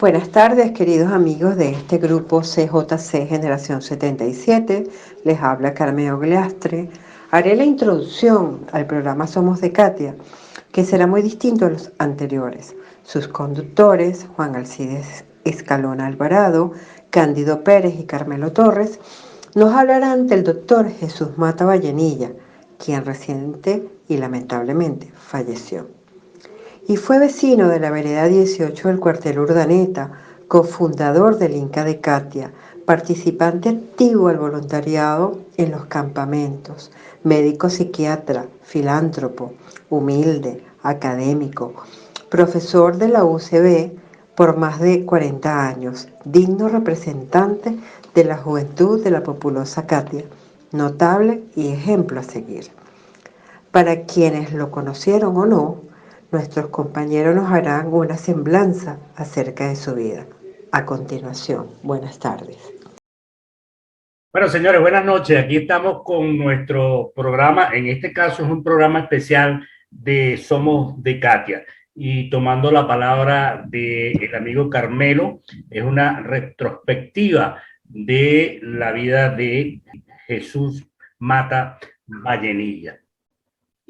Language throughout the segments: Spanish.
Buenas tardes, queridos amigos de este grupo CJC Generación 77. Les habla Carmen Ogleastre. Haré la introducción al programa Somos de Katia, que será muy distinto a los anteriores. Sus conductores, Juan Alcides Escalona Alvarado, Cándido Pérez y Carmelo Torres, nos hablarán del doctor Jesús Mata Vallenilla, quien reciente y lamentablemente falleció. Y fue vecino de la vereda 18 del cuartel Urdaneta, cofundador del Inca de Catia, participante activo al voluntariado en los campamentos, médico psiquiatra, filántropo, humilde, académico, profesor de la UCB por más de 40 años, digno representante de la juventud de la populosa Catia, notable y ejemplo a seguir. Para quienes lo conocieron o no, nuestros compañeros nos harán una semblanza acerca de su vida. A continuación, buenas tardes. Bueno, señores, buenas noches. Aquí estamos con nuestro programa. En este caso es un programa especial de Somos de Katia. Y tomando la palabra del amigo Carmelo, es una retrospectiva de la vida de Jesús Mata Vallenilla.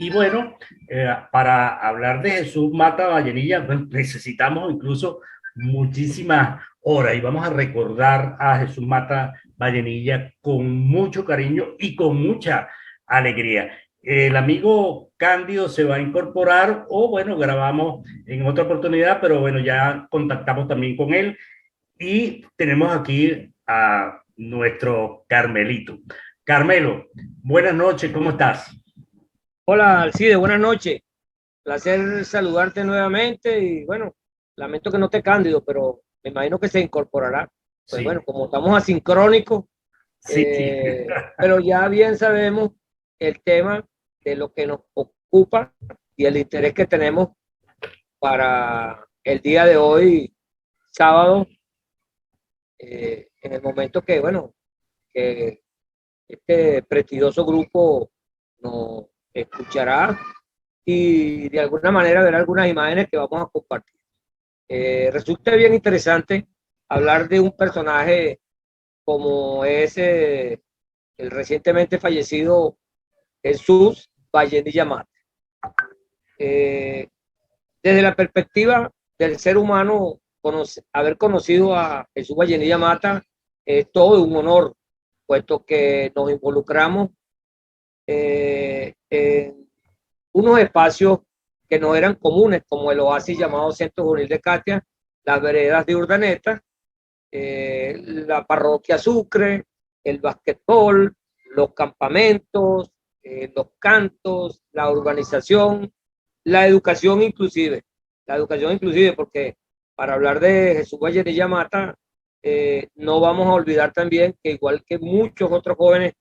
Y bueno, para hablar de Jesús Mata Vallenilla, pues, necesitamos incluso muchísimas horas y vamos a recordar a Jesús Mata Vallenilla con mucho cariño y con mucha alegría. El amigo Cándido se va a incorporar o bueno, grabamos en otra oportunidad, pero bueno, ya contactamos también con él y tenemos aquí a nuestro Carmelito. Carmelo, buenas noches, ¿cómo estás? Hola, Alcide, buenas noches. Placer saludarte nuevamente y bueno, lamento que no esté Cándido, pero me imagino que se incorporará. Pues Sí, bueno, como estamos asincrónicos, sí. pero ya bien sabemos el tema de lo que nos ocupa y el interés que tenemos para el día de hoy, sábado, en el momento que, bueno, que este prestigioso grupo nos escuchará y de alguna manera ver algunas imágenes que vamos a compartir. Resulta bien interesante hablar de un personaje como es el recientemente fallecido Jesús Vallenilla Mata. Desde la perspectiva del ser humano, haber conocido a Jesús Vallenilla Mata es todo un honor, puesto que nos involucramos en unos espacios que no eran comunes, como el oasis llamado Centro Juvenil de Katia, las veredas de Urdaneta, la parroquia Sucre, el basquetbol, los campamentos, los cantos, la urbanización, la educación inclusive. La educación inclusive porque para hablar de Jesús Vallenilla Mata, no vamos a olvidar también que igual que muchos otros jóvenes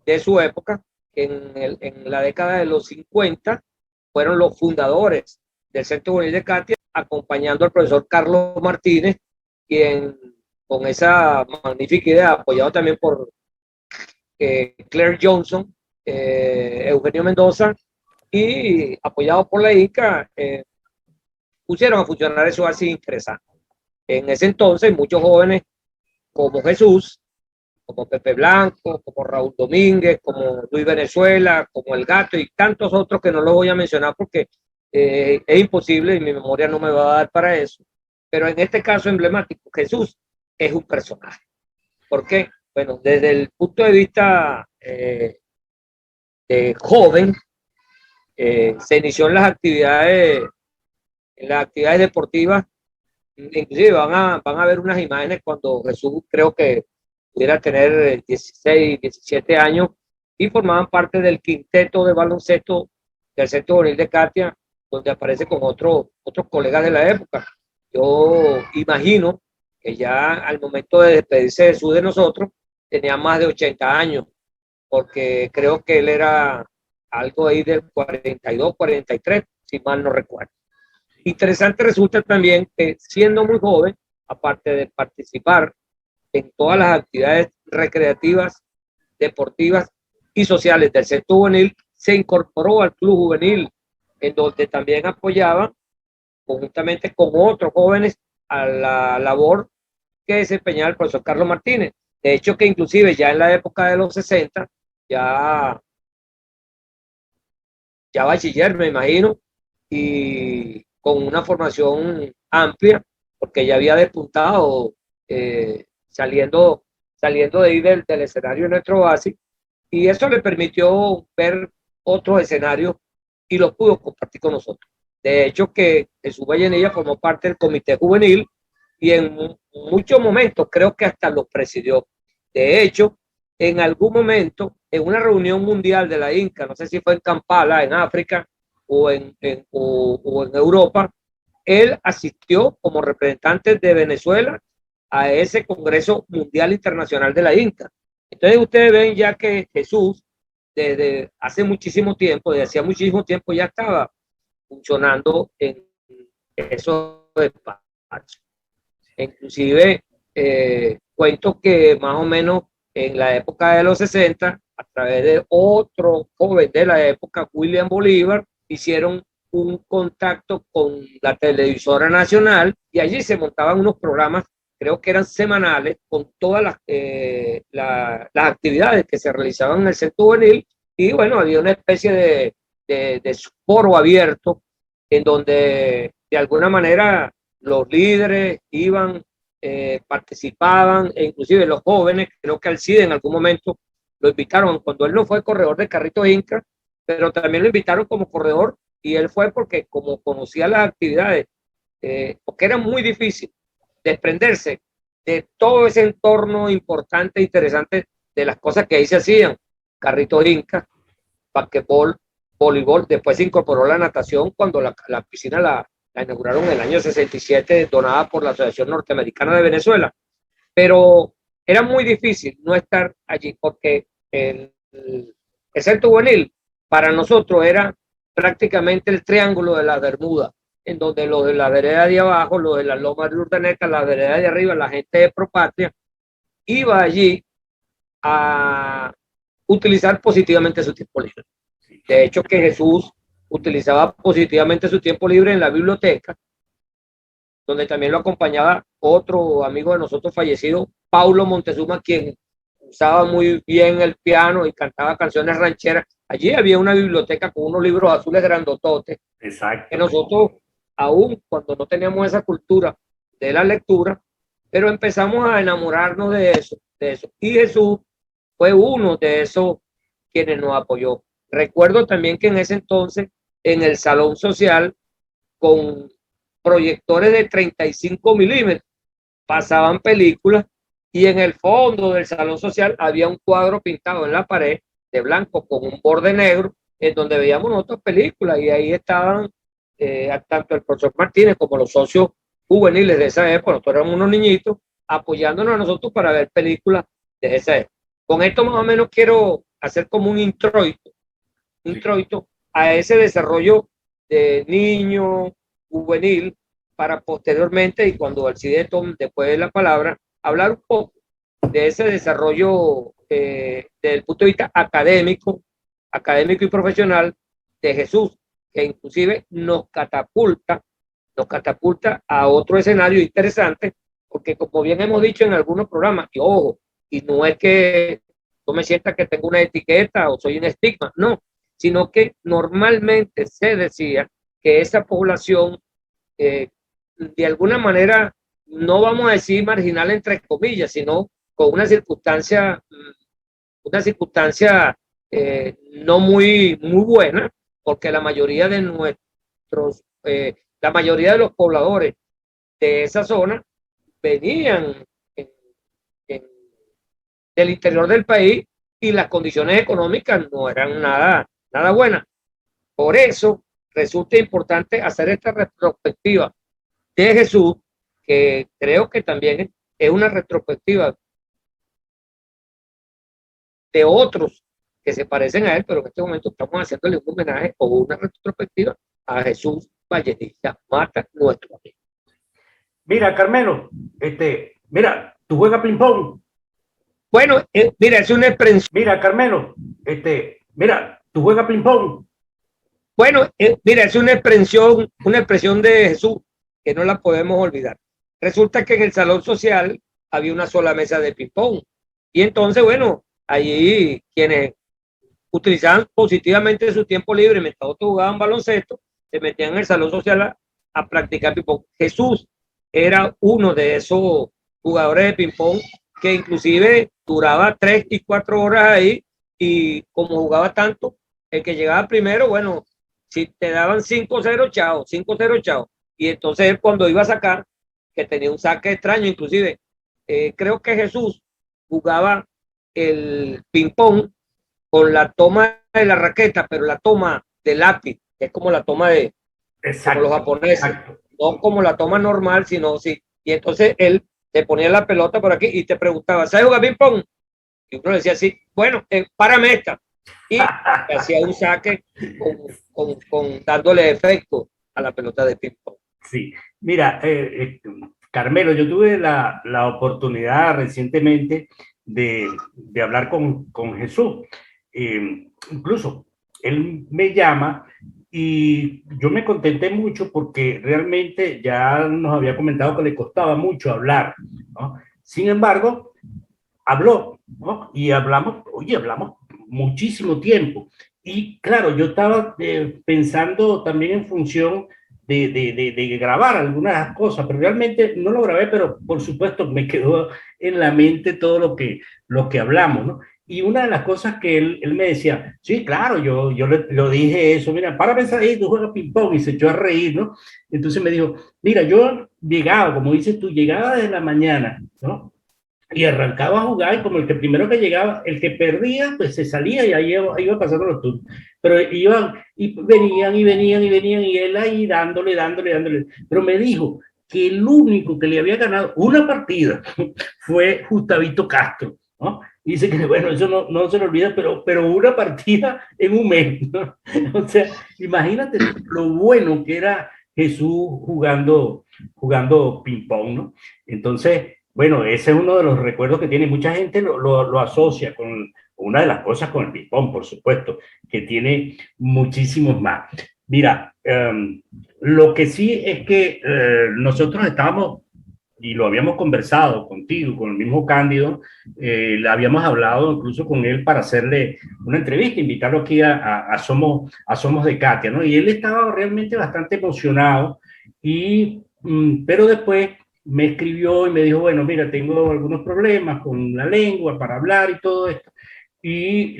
de su época, en la década de los 50, fueron los fundadores del Centro Juvenil de Katia, acompañando al profesor Carlos Martínez, quien con esa magnífica idea, apoyado también por Claire Johnson, Eugenio Mendoza, y apoyado por la ICA, pusieron a funcionar eso así interesante. En ese entonces, muchos jóvenes como Jesús, como Pepe Blanco, como Raúl Domínguez, como Luis Venezuela, como El Gato y tantos otros que no los voy a mencionar porque es imposible y mi memoria no me va a dar para eso. Pero en este caso emblemático, Jesús es un personaje. ¿Por qué? Bueno, desde el punto de vista de joven, se inició en las actividades deportivas, inclusive van a ver unas imágenes cuando Jesús creo que pudiera tener 16, 17 años y formaban parte del quinteto de baloncesto del Centro Juvenil de Katia, donde aparece con otros colegas de la época. Yo imagino que ya al momento de despedirse Jesús de nosotros, tenía más de 80 años, porque creo que él era algo ahí del 42, 43, si mal no recuerdo. Interesante resulta también que siendo muy joven, aparte de participar en todas las actividades recreativas, deportivas y sociales del Centro Juvenil, se incorporó al Club Juvenil, en donde también apoyaba, conjuntamente con otros jóvenes, a la labor que desempeñaba el profesor Carlos Martínez. De hecho, que inclusive ya en la época de los 60, ya bachiller, me imagino, y con una formación amplia, porque ya había despuntado saliendo de ahí del escenario de nuestro básico, y eso le permitió ver otros escenarios y los pudo compartir con nosotros. De hecho, que Jesús Vallenilla formó parte del comité juvenil y en muchos momentos creo que hasta los presidió. De hecho, en algún momento, en una reunión mundial de la INCA, no sé si fue en Kampala, en África, o en Europa, él asistió como representante de Venezuela a ese Congreso Mundial Internacional de la INCA. Entonces ustedes ven ya que Jesús, desde hace muchísimo tiempo, desde hacía muchísimo tiempo, ya estaba funcionando en esos espacios. Inclusive, cuento que más o menos en la época de los 60, a través de otro joven de la época, William Bolívar, hicieron un contacto con la televisora nacional y allí se montaban unos programas, creo que eran semanales, con todas las actividades que se realizaban en el centro juvenil, y bueno, había una especie de foro abierto en donde de alguna manera los líderes iban, participaban, e inclusive los jóvenes. Creo que Alcide en algún momento lo invitaron, cuando él no fue corredor de Carritos Inca, pero también lo invitaron como corredor, y él fue porque como conocía las actividades, porque era muy difícil desprenderse de todo ese entorno importante e interesante de las cosas que ahí se hacían: Carritos Inca, basquetbol, voleibol. Después se incorporó la natación cuando la piscina la inauguraron en el año 67, donada por la Asociación Norteamericana de Venezuela. Pero era muy difícil no estar allí, porque el centro juvenil para nosotros era prácticamente el triángulo de la Bermuda, en donde los de la vereda de abajo, los de las lomas de Urdaneta, la vereda de arriba, la gente de Propatria, iba allí a utilizar positivamente su tiempo libre. De hecho, que Jesús utilizaba positivamente su tiempo libre en la biblioteca, donde también lo acompañaba otro amigo de nosotros fallecido, Paulo Montezuma, quien usaba muy bien el piano y cantaba canciones rancheras. Allí había una biblioteca con unos libros azules grandototes. Exacto. Que nosotros, aún cuando no teníamos esa cultura de la lectura, pero empezamos a enamorarnos de eso. Y Jesús fue uno de esos quienes nos apoyó. Recuerdo también que en ese entonces, en el salón social, con proyectores de 35 milímetros, pasaban películas, y en el fondo del salón social había un cuadro pintado en la pared de blanco con un borde negro, en donde veíamos otras películas, y ahí estaban tanto el profesor Martínez como los socios juveniles de esa época. Nosotros éramos unos niñitos apoyándonos a nosotros para ver películas de esa época. Con esto más o menos quiero hacer como un introito a ese desarrollo de niño juvenil, para posteriormente, y cuando Alcide tome después de la palabra, hablar un poco de ese desarrollo desde el punto de vista académico y profesional de Jesús, que inclusive nos catapulta a otro escenario interesante, porque como bien hemos dicho en algunos programas, y ojo, y no es que yo me sienta que tengo una etiqueta o soy un estigma, no, sino que normalmente se decía que esa población, de alguna manera, no vamos a decir marginal entre comillas, sino con una circunstancia no muy buena, porque la mayoría de los pobladores de esa zona venían del interior del país, y las condiciones económicas no eran nada buenas. Por eso resulta importante hacer esta retrospectiva de Jesús, que creo que también es una retrospectiva de otros que se parecen a él, pero en este momento estamos haciéndole un homenaje o una retrospectiva a Jesús Vallenilla Mata, nuestro amigo. Mira, Carmelo, mira, tú juegas ping-pong. Bueno, mira, es una expresión. Mira, Carmelo, mira, tú juegas ping-pong. Bueno, mira, es una expresión de Jesús que no la podemos olvidar. resulta que en el salón social había una sola mesa de ping-pong. Y entonces, bueno, allí quienes utilizaban positivamente su tiempo libre mientras otros jugaban baloncesto, se metían en el salón social a practicar ping-pong. Jesús era uno de esos jugadores de ping-pong que inclusive duraba 3 y 4 horas ahí, y como jugaba tanto, el que llegaba primero, bueno, si te daban 5-0, chao, 5-0, chao. Y entonces él cuando iba a sacar, que tenía un saque extraño, inclusive, creo que Jesús jugaba el ping-pong con la toma de la raqueta, pero la toma de lápiz, que es como la toma de Exacto, como los japoneses, exacto. No como la toma normal, sino sí. Y entonces él te ponía la pelota por aquí y te preguntaba, ¿sabes jugar ping-pong? Y uno le decía así, bueno, párame esta. Y hacía un saque dándole efecto a la pelota de ping-pong. Sí, mira, Carmelo, yo tuve la oportunidad recientemente de hablar con Jesús. Incluso él me llama y yo me contenté mucho porque realmente ya nos había comentado que le costaba mucho hablar, ¿no? Sin embargo, habló, ¿no? Y hablamos, oye, hablamos muchísimo tiempo. Y claro, yo estaba pensando también en función de grabar algunas cosas, pero realmente no lo grabé, pero por supuesto me quedó en la mente todo lo que hablamos, ¿no? Y una de las cosas que él me decía, sí, claro, yo lo dije eso, mira, para pensar ahí, tú juegas ping-pong, y se echó a reír, ¿no? Entonces me dijo, mira, yo llegaba, como dices tú, llegaba desde la mañana, ¿no? Y arrancaba a jugar, y como el que primero que llegaba, el que perdía, pues se salía y ahí iba pasando los turnos. Pero iban, y venían, y venían, y venían, y él ahí dándole, dándole, dándole. Pero me dijo que el único que le había ganado una partida fue Gustavito Castro, ¿no? Y dice que, bueno, eso no se le olvida, pero una partida en un mes, ¿no? O sea, imagínate lo bueno que era Jesús jugando ping-pong, ¿no? Entonces, bueno, ese es uno de los recuerdos que tiene. Mucha gente lo asocia con una de las cosas con el ping-pong, por supuesto, que tiene muchísimos más. Mira, lo que sí es que nosotros estábamos, y lo habíamos conversado contigo, con el mismo Cándido, le habíamos hablado incluso con él para hacerle una entrevista, invitarlo aquí a Somos de Katia, ¿no? Y él estaba realmente bastante emocionado, pero después me escribió y me dijo, bueno, mira, tengo algunos problemas con la lengua para hablar y todo esto. Y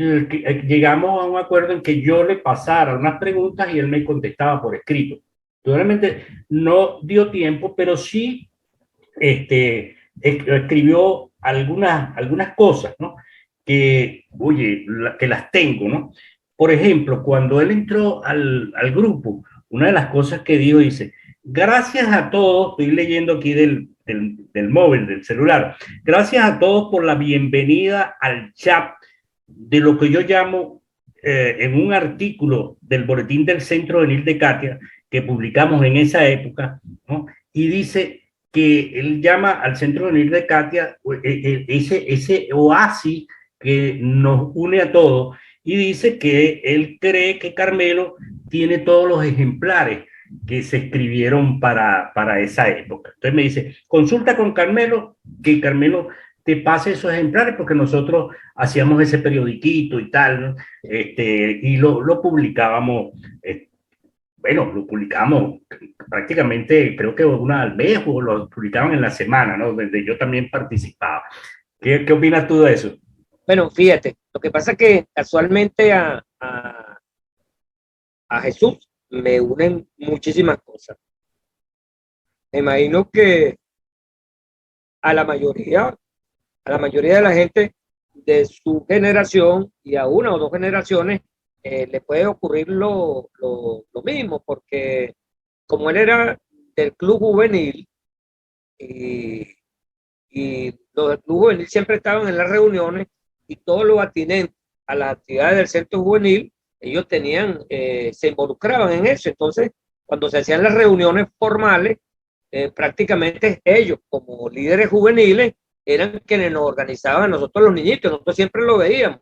llegamos a un acuerdo en que yo le pasara unas preguntas y él me contestaba por escrito. Realmente no dio tiempo, pero sí escribió algunas cosas, ¿no? Que, oye, que las tengo, ¿no? Por ejemplo, cuando él entró al grupo, una de las cosas que dijo, dice, gracias a todos, estoy leyendo aquí del móvil, del celular, gracias a todos por la bienvenida al chat de lo que yo llamo, en un artículo del Boletín del Centro Juvenil de Katia, que publicamos en esa época, ¿no? Y dice que él llama al Centro Juvenil de Katia ese oasis que nos une a todos, y dice que él cree que Carmelo tiene todos los ejemplares que se escribieron para esa época. Entonces me dice, consulta con Carmelo, que Carmelo te pase esos ejemplares, porque nosotros hacíamos ese periodiquito y tal, ¿no? Y lo publicábamos, bueno, lo publicamos prácticamente, creo que una al mes, o lo publicaban en la semana, ¿no? Donde yo también participaba. ¿Qué opinas tú de eso? Bueno, fíjate, lo que pasa es que casualmente a Jesús me unen muchísimas cosas. Me imagino que a la mayoría de la gente de su generación y a una o dos generaciones le puede ocurrir lo mismo, porque como él era del club juvenil, y los del club juvenil siempre estaban en las reuniones, y todo lo atinente a las actividades del centro juvenil, ellos tenían, se involucraban en eso. Entonces, cuando se hacían las reuniones formales, prácticamente ellos, como líderes juveniles, eran quienes nos organizaban a nosotros los niñitos. Nosotros siempre lo veíamos.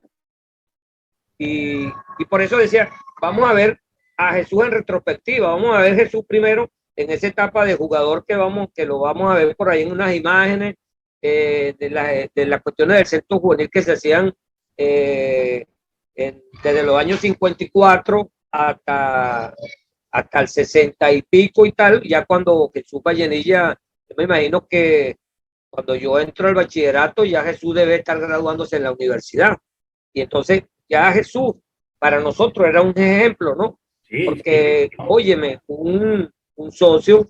Y por eso decía, vamos a ver a Jesús en retrospectiva, vamos a ver Jesús primero en esa etapa de jugador que lo vamos a ver por ahí en unas imágenes de las cuestiones del centro juvenil que se hacían desde los años 54 hasta el 60 y pico y tal, ya cuando Jesús Vallenilla, yo me imagino que cuando yo entro al bachillerato ya Jesús debe estar graduándose en la universidad. Y entonces ya Jesús para nosotros era un ejemplo, ¿no? Sí, porque, sí, no. óyeme, un socio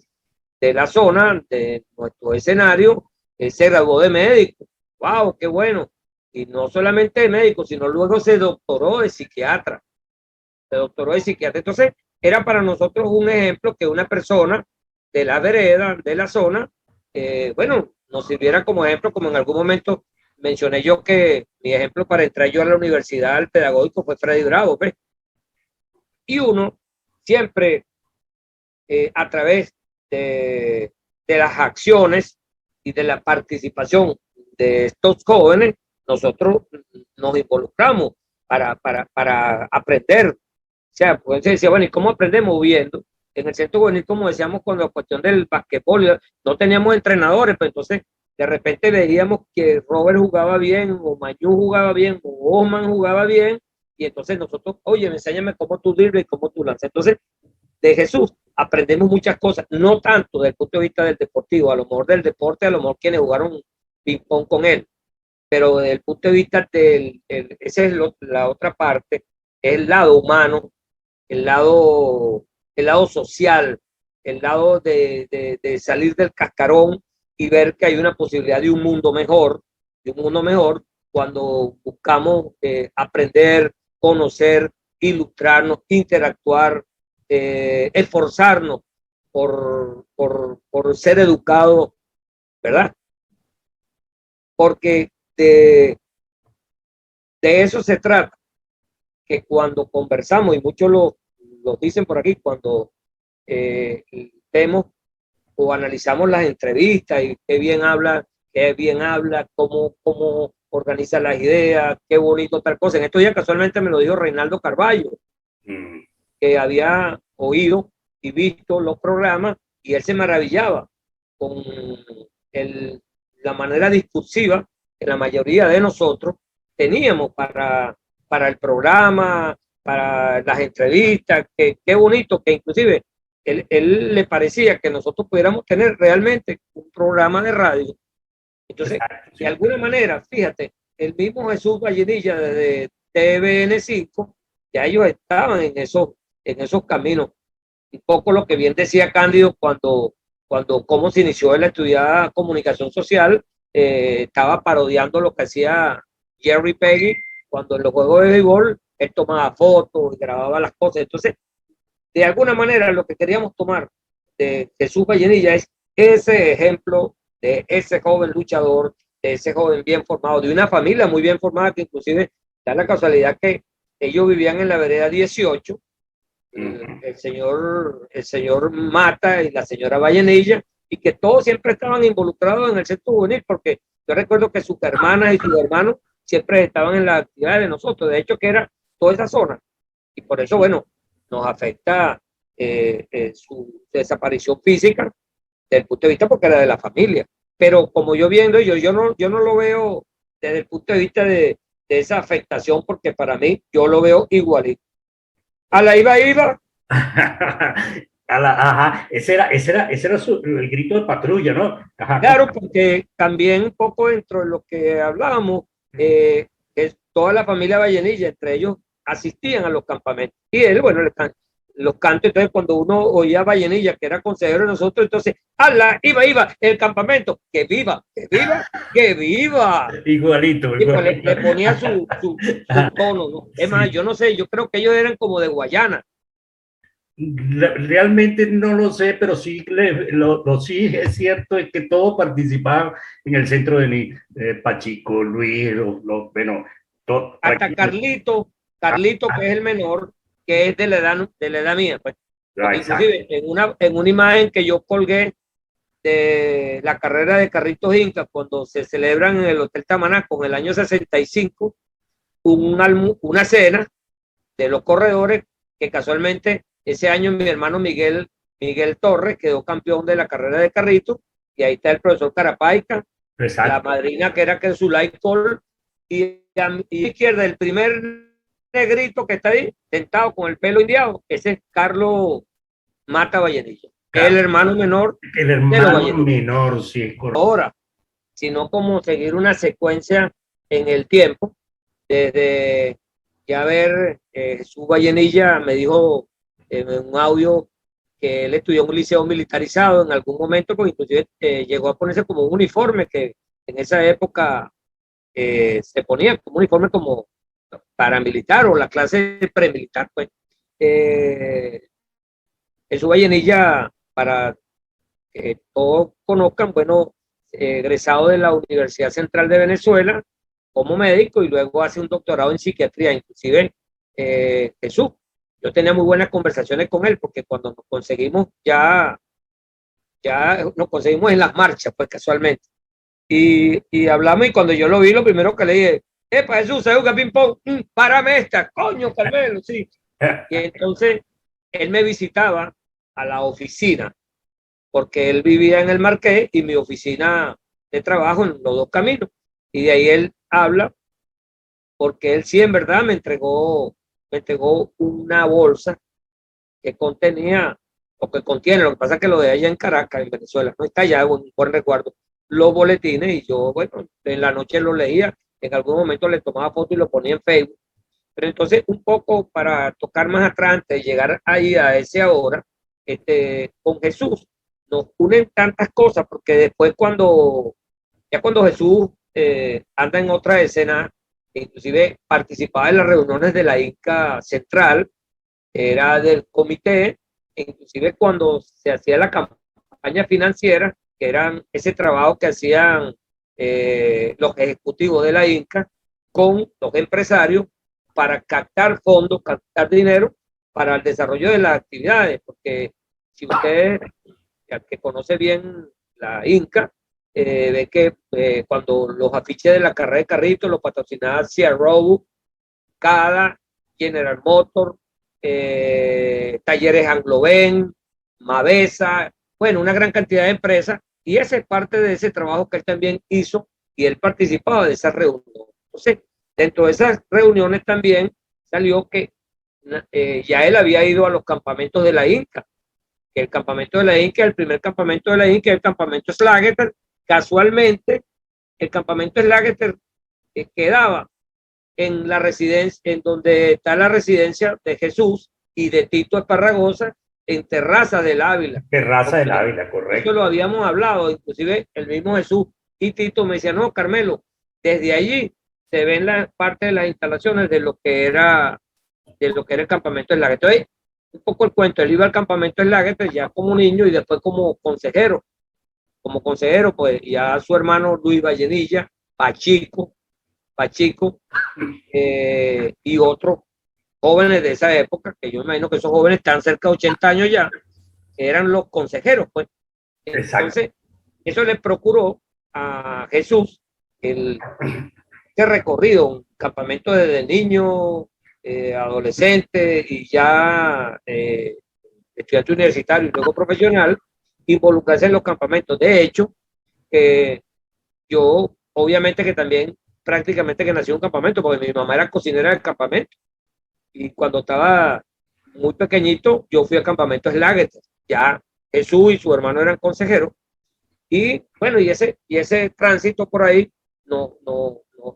de la zona, de nuestro escenario, se graduó de médico. ¡Wow! ¡Qué bueno! Y no solamente de médico, sino luego se doctoró de psiquiatra. Se doctoró de psiquiatra. Entonces, era para nosotros un ejemplo que una persona de la vereda, de la zona, bueno, nos sirviera como ejemplo, como en algún momento mencioné yo que mi ejemplo para entrar yo a la universidad al pedagógico fue Freddy Bravo, ¿ves? Y uno siempre a través de las acciones y de la participación de estos jóvenes, nosotros nos involucramos para aprender. O sea, pues se decía, bueno, ¿y cómo aprendemos? Viendo. En el centro juvenil, como decíamos, con la cuestión del basquetbol, no teníamos entrenadores, pues entonces de repente veíamos que Robert jugaba bien, o Mayu jugaba bien, o Osman jugaba bien, y entonces nosotros, oye, enséñame cómo tú dribles y cómo tú lanzas. Entonces, de Jesús aprendemos muchas cosas, no tanto desde el punto de vista del deportivo, a lo mejor del deporte, a lo mejor quienes jugaron ping-pong con él, pero desde el punto de vista esa es la otra parte, es el lado humano, el lado, el lado social, el lado de salir del cascarón y ver que hay una posibilidad de un mundo mejor cuando buscamos aprender, conocer, ilustrarnos, interactuar, esforzarnos por ser educados, ¿verdad? Porque de eso se trata, que cuando conversamos, y muchos lo dicen por aquí, cuando vemos o analizamos las entrevistas y qué bien habla, cómo organiza las ideas, qué bonito tal cosa. En estos días casualmente me lo dijo Reinaldo Carballo, que había oído y visto los programas y él se maravillaba con la manera discursiva que la mayoría de nosotros teníamos para el programa, para las entrevistas, que qué bonito, que inclusive él le parecía que nosotros pudiéramos tener realmente un programa de radio. Entonces, Exacto, sí. de alguna manera, fíjate, el mismo Jesús Vallenilla desde TVN5, ya ellos estaban en esos caminos. Un poco lo que bien decía Cándido cuando cómo se inició él a estudiar comunicación social, estaba parodiando lo que hacía Jerry Peggy cuando en los juegos de béisbol él tomaba fotos y grababa las cosas. Entonces, de alguna manera lo que queríamos tomar de Jesús Vallenilla es ese ejemplo de ese joven luchador, de ese joven bien formado, de una familia muy bien formada, que inclusive da la casualidad que ellos vivían en la vereda 18, el señor Mata y la señora Vallenilla, y que todos siempre estaban involucrados en el centro juvenil, porque yo recuerdo que sus hermanas y sus hermanos siempre estaban en la actividad de nosotros, de hecho que era toda esa zona, y por eso, bueno, nos afecta su desaparición física desde el punto de vista porque era de la familia. Pero como yo viendo, yo no lo veo desde el punto de vista de esa afectación, porque para mí yo lo veo igualito. A la iba. Ajá, ese era el grito de patrulla, ¿no? Ajá. Claro, porque también un poco dentro de lo que hablábamos, es toda la familia Vallenilla, entre ellos asistían a los campamentos. Y él, bueno, los cantos, entonces cuando uno oía a Vallenilla, que era consejero de nosotros, entonces, ¡hala! Iba, el campamento, que viva, que viva, que viva. Igualito, Y pues igualito. le ponía su tono, ¿no? Es más, Sí. yo no sé, yo creo que ellos eran como de Guayana. Realmente no lo sé, pero sí, sí es cierto es que todos participaban en el centro de Pachico, Luis, bueno, Hasta Carlito, que es el menor, que es de la edad mía, pues. Porque exacto. inclusive en una imagen que yo colgué de la carrera de Carritos Incas, cuando se celebran en el Hotel Tamanaco en el año 65, una cena de los corredores, que casualmente ese año mi hermano Miguel Miguel Torres quedó campeón de la carrera de carrito, y ahí está el profesor Carapaica, la madrina que era Zulay Cole, y a mi izquierda el primer negrito que está ahí, sentado con el pelo indiado, ese es Carlos Mata Vallenilla, que es el hermano menor. El hermano menor, sí, es correcto. Ahora, sino como seguir una secuencia en el tiempo, desde ya ver, Jesús Vallenilla me dijo en un audio que él estudió en un liceo militarizado en algún momento, pues inclusive llegó a ponerse como un uniforme que en esa época se ponía como un uniforme como paramilitar o la clase premilitar, pues. Jesús Vallenilla, para que todos conozcan, bueno, egresado de la Universidad Central de Venezuela como médico y luego hace un doctorado en psiquiatría, inclusive Jesús. Yo tenía muy buenas conversaciones con él porque cuando nos conseguimos ya nos conseguimos en las marchas, pues casualmente. Y hablamos y cuando yo lo vi, lo primero que le dije, epa Jesús, ¿sabes jugar ping pong? Párame esta, coño, Carmelo, sí. Y entonces él me visitaba a la oficina porque él vivía en el Marqués y mi oficina de trabajo en los Dos Caminos. Y de ahí él habla porque él sí en verdad me entregó una bolsa que contenía, o que contiene, lo que pasa es que lo de allá en Caracas, en Venezuela, no está allá, un buen recuerdo, los boletines, y yo, bueno, en la noche lo leía, en algún momento le tomaba foto y lo ponía en Facebook. Pero entonces, un poco para tocar más atrás, antes de llegar ahí a ese ahora, con Jesús, nos unen tantas cosas, porque después cuando Jesús anda en otra escena, inclusive participaba en las reuniones de la Inca Central, era del comité, inclusive cuando se hacía la campaña financiera, que eran ese trabajo que hacían los ejecutivos de la Inca con los empresarios para captar fondos, captar dinero para el desarrollo de las actividades, porque si usted, que conoce bien la Inca, ve que cuando los afiches de la carrera de carritos los patrocinaba CRO, CADA, General Motors, Talleres Angloven, Mavesa, bueno, una gran cantidad de empresas, y esa es parte de ese trabajo que él también hizo, y él participaba de esas reuniones. Entonces, dentro de esas reuniones también salió que ya él había ido a los campamentos de la Inca, que el campamento de la Inca, el primer campamento de la Inca, el campamento Slageter. Casualmente, el campamento Slageter quedaba en la residencia, en donde está la residencia de Jesús y de Tito Esparragosa, en Terraza del Ávila. Terraza del Ávila, correcto. Eso lo habíamos hablado, inclusive el mismo Jesús y Tito me decían, no, Carmelo, desde allí se ven la parte de las instalaciones de lo que era el campamento Slageter. Entonces, un poco el cuento, él iba al campamento Slageter ya como niño y después como consejero, pues ya su hermano Luis Vallenilla, Pachico, y otros jóvenes de esa época, que yo imagino que esos jóvenes están cerca de 80 años ya, eran los consejeros, pues. Entonces, eso le procuró a Jesús este recorrido, un campamento desde niño, adolescente y ya estudiante universitario y luego profesional, involucrarse en los campamentos. De hecho, yo obviamente que también prácticamente que nació en un campamento, porque mi mamá era cocinera del campamento. Y cuando estaba muy pequeñito, yo fui al campamento Slageter. Ya Jesús y su hermano eran consejeros. Y bueno, y ese tránsito por ahí nos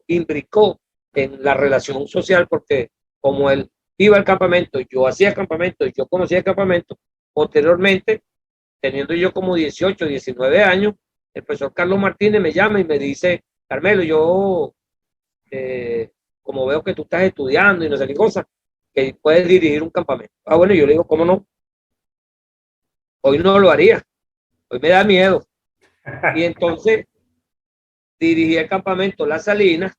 imbricó en la relación social, porque como él iba al campamento, yo hacía campamento, yo conocía el campamento, posteriormente, teniendo yo como 18, 19 años, el profesor Carlos Martínez me llama y me dice, Carmelo, yo, como veo que tú estás estudiando y no sé qué cosa, que puedes dirigir un campamento. Ah, bueno, yo le digo, ¿cómo no? Hoy no lo haría, hoy me da miedo. Y entonces dirigí el campamento Las Salinas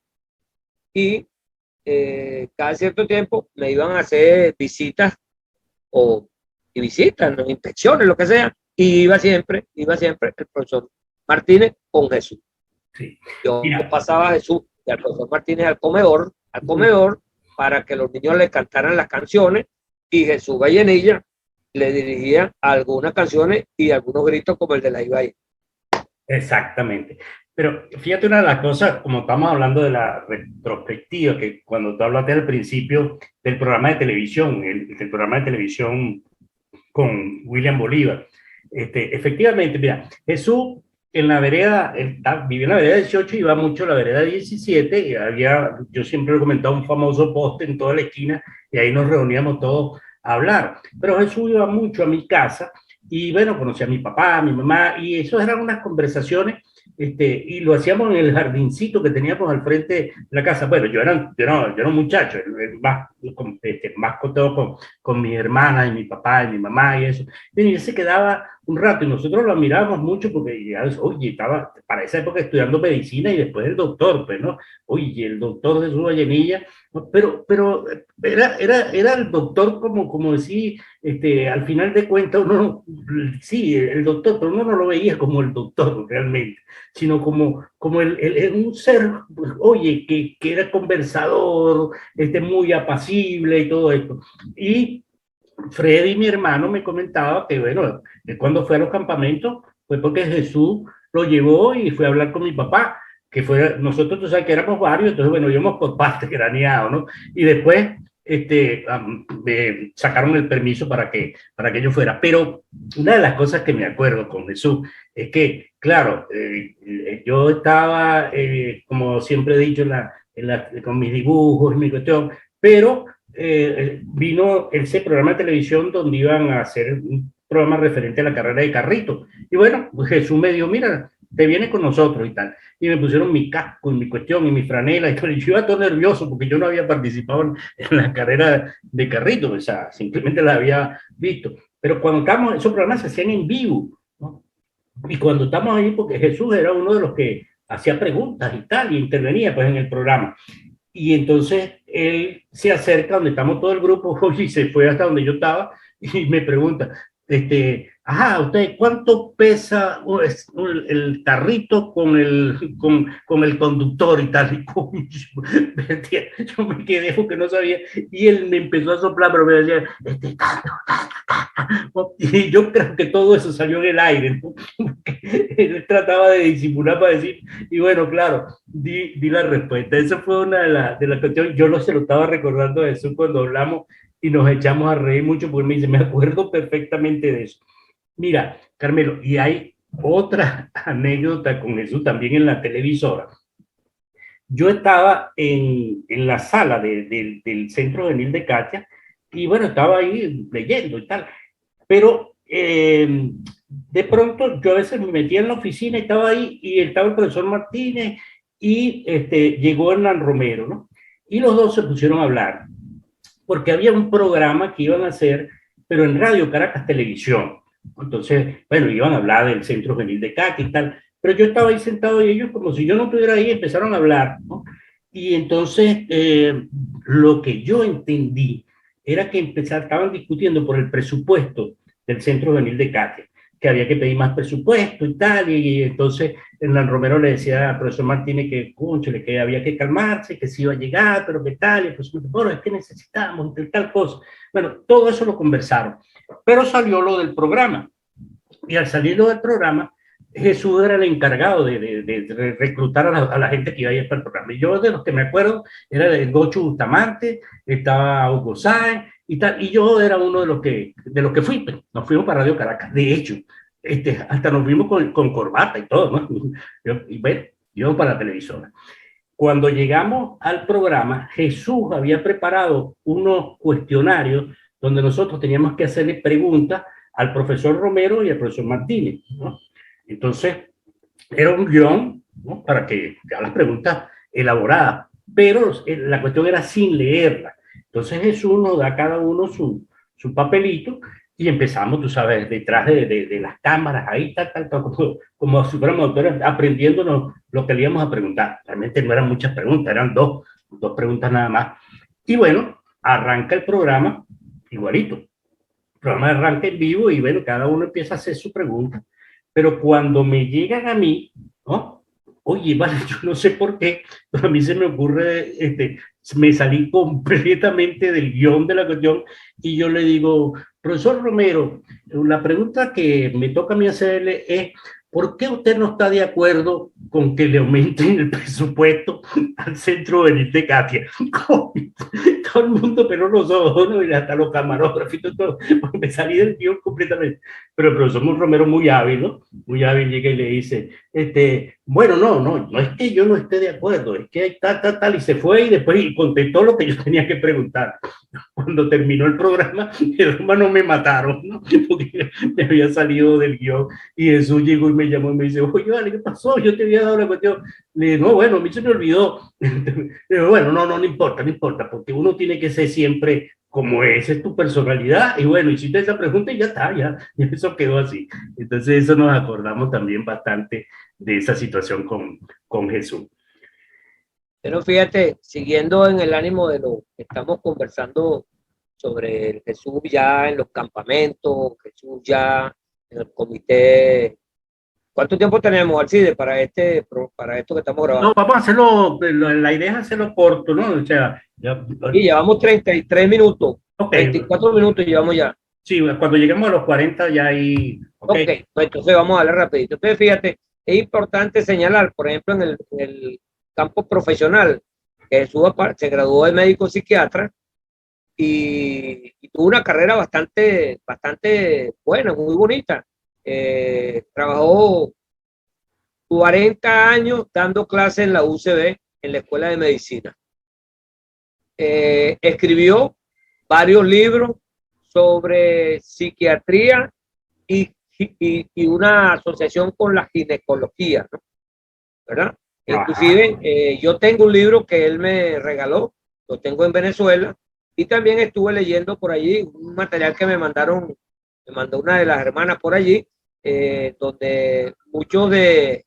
y cada cierto tiempo me iban a hacer visitas ¿no? Inspecciones, lo que sea, y iba siempre el profesor Martínez con Jesús. Sí. Yo pasaba a Jesús y al profesor Martínez al comedor para que los niños le cantaran las canciones, y Jesús Vallenilla le dirigía algunas canciones y algunos gritos como el de la Ibai. Exactamente. Pero fíjate una de las cosas, como estamos hablando de la retrospectiva, que cuando tú hablaste al principio del programa de televisión, el programa de televisión con William Bolívar, efectivamente, mira, Jesús en la vereda, vivía en la vereda 18 y iba mucho a la vereda 17, y había, yo siempre lo he comentado, un famoso poste en toda la esquina, y ahí nos reuníamos todos a hablar. Pero Jesús iba mucho a mi casa, y bueno, conocí a mi papá, a mi mamá, y eso eran unas conversaciones, y lo hacíamos en el jardincito que teníamos al frente de la casa. Bueno, yo era un muchacho, más contado con mi hermana y mi papá y mi mamá y eso. Y él se quedaba un rato y nosotros lo mirábamos mucho porque ya, oye, estaba para esa época estudiando medicina y después el doctor, pues, ¿no? Oye, el doctor Jesús Vallenilla, ¿no? Pero era el doctor como decir, al final de cuentas, uno, sí, el doctor, pero uno no lo veía como el doctor realmente, sino como un ser, pues, oye, que era conversador, muy apacible y todo esto. Y Freddy, mi hermano, me comentaba que, bueno, que cuando fue a los campamentos fue porque Jesús lo llevó y fue a hablar con mi papá, que fue, nosotros, tú sabes que éramos varios, entonces, bueno, íbamos por parte craneado, ¿no? Y después, sacaron el permiso para que yo fuera. Pero una de las cosas que me acuerdo con Jesús es que, claro, yo estaba, como siempre he dicho, con mis dibujos y mi cuestión, pero vino ese programa de televisión donde iban a hacer un programa referente a la carrera de carrito. Y bueno, pues Jesús me dijo, mira, te vienes con nosotros y tal. Y me pusieron mi casco y mi cuestión y mi franela. Y yo iba todo nervioso porque yo no había participado en la carrera de carrito, o sea, simplemente la había visto. Pero cuando estábamos, esos programas se hacían en vivo, ¿no? Y cuando estamos ahí, porque Jesús era uno de los que hacía preguntas y tal, y intervenía pues en el programa. Y entonces él se acerca donde estamos todo el grupo y se fue hasta donde yo estaba y me pregunta, ¿usted cuánto pesa el carrito con el conductor y tal? Y yo me quedé porque no sabía y él me empezó a soplar, pero me decía, y yo creo que todo eso salió en el aire, ¿no? Él trataba de disimular para decir, y bueno, claro, di la respuesta. Esa fue una de las cuestiones, yo se lo estaba recordando a Jesús cuando hablamos y nos echamos a reír mucho porque me dice, me acuerdo perfectamente de eso. Mira, Carmelo, y hay otra anécdota con Jesús también en la televisora. Yo estaba en la sala del Centro Juvenil de Katia y bueno, estaba ahí leyendo y tal, pero de pronto yo a veces me metía en la oficina y estaba ahí y estaba el profesor Martínez y llegó Hernán Romero, ¿no? Y los dos se pusieron a hablar porque había un programa que iban a hacer, pero en Radio Caracas Televisión. Entonces, bueno, iban a hablar del Centro Juvenil de Katia y tal, pero yo estaba ahí sentado y ellos, como si yo no estuviera ahí, empezaron a hablar, ¿no? Y entonces, lo que yo entendí era que estaban discutiendo por el presupuesto del Centro Juvenil de Katia, que había que pedir más presupuesto y tal, y entonces Hernán Romero le decía al profesor Martínez que había que calmarse, que sí iba a llegar, pero que tal, y el profesor, bueno, es que necesitamos tal cosa. Bueno, todo eso lo conversaron, pero salió lo del programa, y al salir lo del programa, Jesús era el encargado de reclutar a la gente que iba a ir para el programa. Y yo de los que me acuerdo era el Gocho Bustamante, estaba Hugo Sáenz y tal, y yo era uno de los que fui, pues. Nos fuimos para Radio Caracas, de hecho, hasta nos fuimos con corbata y todo, ¿no? Y bueno, íbamos para la televisora. Cuando llegamos al programa, Jesús había preparado unos cuestionarios donde nosotros teníamos que hacerle preguntas al profesor Romero y al profesor Martínez, ¿no? Entonces, era un guión, ¿no? Para que hagan las preguntas elaboradas, pero la cuestión era sin leerla. Entonces Jesús nos da a cada uno su papelito y empezamos, tú sabes, detrás de las cámaras, ahí tal, como si fuéramos autores, aprendiéndonos lo que le íbamos a preguntar. Realmente no eran muchas preguntas, eran dos preguntas nada más. Y bueno, arranca el programa igualito. El programa arranca en vivo y bueno, cada uno empieza a hacer su pregunta. Pero cuando me llegan a mí, ¿no? Oye, vale, yo no sé por qué, pero a mí se me ocurre me salí completamente del guión de la cuestión y yo le digo, profesor Romero, la pregunta que me toca a mí hacerle es, ¿por qué usted no está de acuerdo con que le aumenten el presupuesto al Centro Benítez Katia? Todo el mundo pero los ojos, ¿no? Y hasta los camarógrafos y todo, me salí del guión completamente. Pero el profesor Romero muy hábil, ¿no? Muy hábil llega y le dice, bueno, no es que yo no esté de acuerdo, es que hay tal, y se fue y después contestó lo que yo tenía que preguntar. Cuando terminó el programa, no me mataron, ¿no? Porque me había salido del guión y Jesús llegó y me llamó y me dice, oye, vale, ¿qué pasó? Yo te había dado la cuestión. Le dije, no, bueno, a mí se me olvidó. Pero bueno, no importa, porque uno tiene que ser siempre como es tu personalidad, y bueno, hiciste esa pregunta y ya está, ya eso quedó así. Entonces eso nos acordamos también bastante de esa situación con Jesús. Pero fíjate, siguiendo en el ánimo de lo que estamos conversando sobre el Jesús ya en los campamentos, Jesús ya en el comité. ¿Cuánto tiempo tenemos, Alcide, para esto que estamos grabando? No, vamos a hacerlo, la idea es hacerlo corto, ¿no? O sea, ya, Y llevamos 33 minutos, okay. 34 minutos llevamos ya. Sí, cuando lleguemos a los 40 ya ahí. Ok, pues entonces vamos a darle rapidito. Entonces, fíjate, es importante señalar, por ejemplo, en el campo profesional, que Jesús se graduó de médico psiquiatra y tuvo una carrera bastante buena, muy bonita. Trabajó 40 años dando clases en la UCB, en la Escuela de Medicina. Escribió varios libros sobre psiquiatría y una asociación con la ginecología, ¿no? ¿Verdad? Inclusive, yo tengo un libro que él me regaló, lo tengo en Venezuela, y también estuve leyendo por allí un material que me mandó una de las hermanas por allí, donde muchos de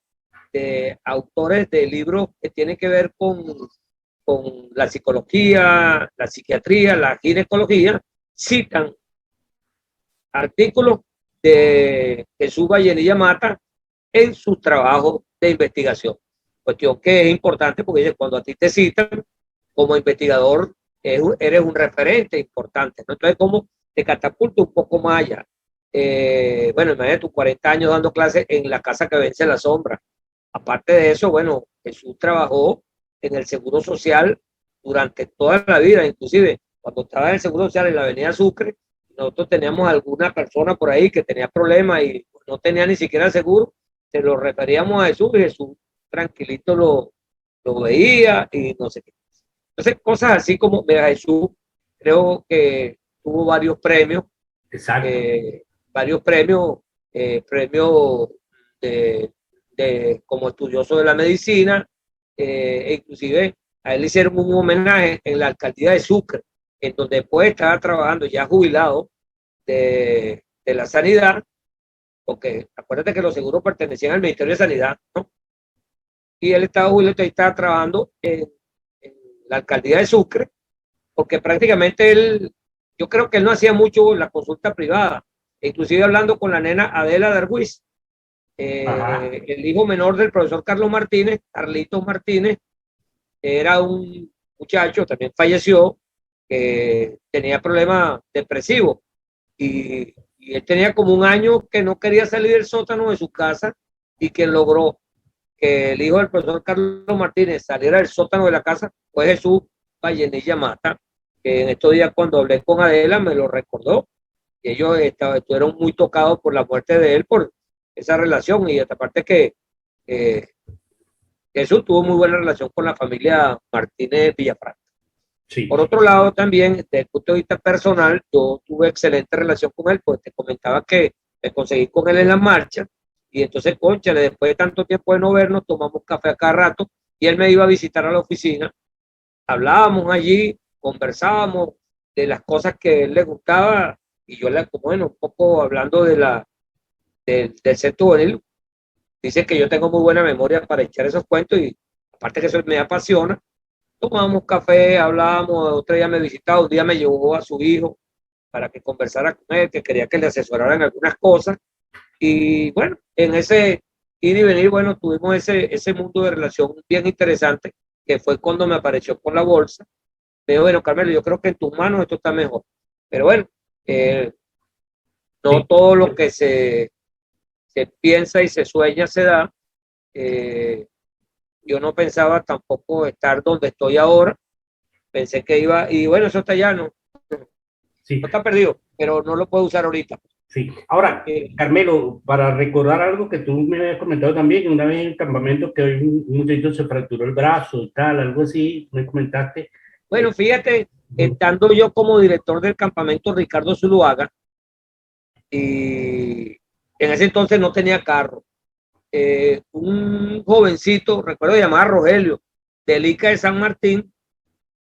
autores de libros que tienen que ver con la psicología, la psiquiatría, la ginecología, citan artículos de Jesús Vallenilla Mata en sus trabajos de investigación. Cuestión que es importante porque cuando a ti te citan como investigador, eres un referente importante, ¿no? Entonces, como te catapulta un poco más allá. Bueno, imagínate tus 40 años dando clases en la casa que vence la sombra. Aparte de eso, bueno, Jesús trabajó en el Seguro Social durante toda la vida, inclusive cuando estaba en el Seguro Social en la Avenida Sucre, nosotros teníamos alguna persona por ahí que tenía problemas y no tenía ni siquiera seguro, se lo referíamos a Jesús y Jesús tranquilito lo veía y no sé qué. Entonces, cosas así como, mira, Jesús creo que tuvo varios premios. Exacto. Varios premios, premios como estudioso de la medicina, inclusive a él le hicieron un homenaje en la alcaldía de Sucre, en donde después estaba trabajando ya jubilado de la sanidad, porque acuérdate que los seguros pertenecían al Ministerio de Sanidad, ¿no? Y él estaba jubilado y estaba trabajando en la alcaldía de Sucre, porque prácticamente yo creo que él no hacía mucho la consulta privada, inclusive hablando con la nena Adela Darwish, el hijo menor del profesor Carlos Martínez, Carlitos Martínez, era un muchacho, también falleció, que tenía problemas depresivos y él tenía como un año que no quería salir del sótano de su casa y que logró que el hijo del profesor Carlos Martínez saliera del sótano de la casa fue Jesús Vallenilla Mata, que en estos días cuando hablé con Adela me lo recordó, y ellos estuvieron muy tocados por la muerte de él, por esa relación, y aparte que Jesús tuvo muy buena relación con la familia Martínez Villafranca. Sí. Por otro lado, también, desde el punto de vista personal, yo tuve excelente relación con él, pues te comentaba que me conseguí con él en la marcha, y entonces, cónchale, después de tanto tiempo de no vernos, tomamos café a cada rato, y él me iba a visitar a la oficina, hablábamos allí, conversábamos de las cosas que a él le gustaba, y yo bueno, un poco hablando del centro juvenil, dice que yo tengo muy buena memoria para echar esos cuentos, y aparte que eso me apasiona, tomábamos café, hablábamos, otro día me visitaba, un día me llevó a su hijo para que conversara con él, que quería que le asesoraran algunas cosas, y bueno, en ese ir y venir, bueno, tuvimos ese mundo de relación bien interesante, que fue cuando me apareció con la bolsa, Pero bueno, Carmelo, yo creo que en tus manos esto está mejor. Pero bueno, no todo lo que se piensa y se sueña se da. Yo no pensaba tampoco estar donde estoy ahora. Pensé que iba, y bueno, eso está ya, no Sí, está perdido, pero no lo puedo usar ahorita. sí. Ahora, Carmelo, para recordar algo que tú me habías comentado también, una vez en el campamento que un muchachito se fracturó el brazo y tal, algo así, me comentaste. Bueno, fíjate, estando yo como director del campamento Ricardo Zuluaga, y en ese entonces no tenía carro. Un jovencito, recuerdo llamar Rogelio, del ICA de San Martín,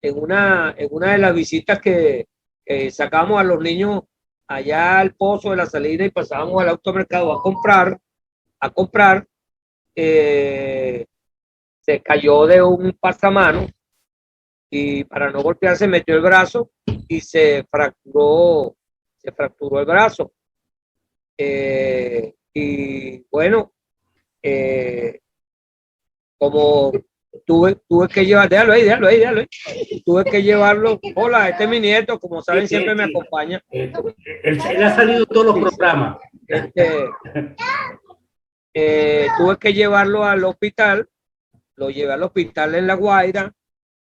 en una de las visitas que sacamos a los niños allá al Pozo de la Salida y pasábamos al automercado a comprar, se cayó de un pasamano y para no golpearse metió el brazo y se fracturó el brazo. Y bueno, como tuve que llevar, déjalo ahí. Tuve que llevarlo. Hola, este es mi nieto, como saben, siempre me acompaña. Él ha salido todos los programas. Tuve que llevarlo al hospital, lo llevé al hospital en La Guaira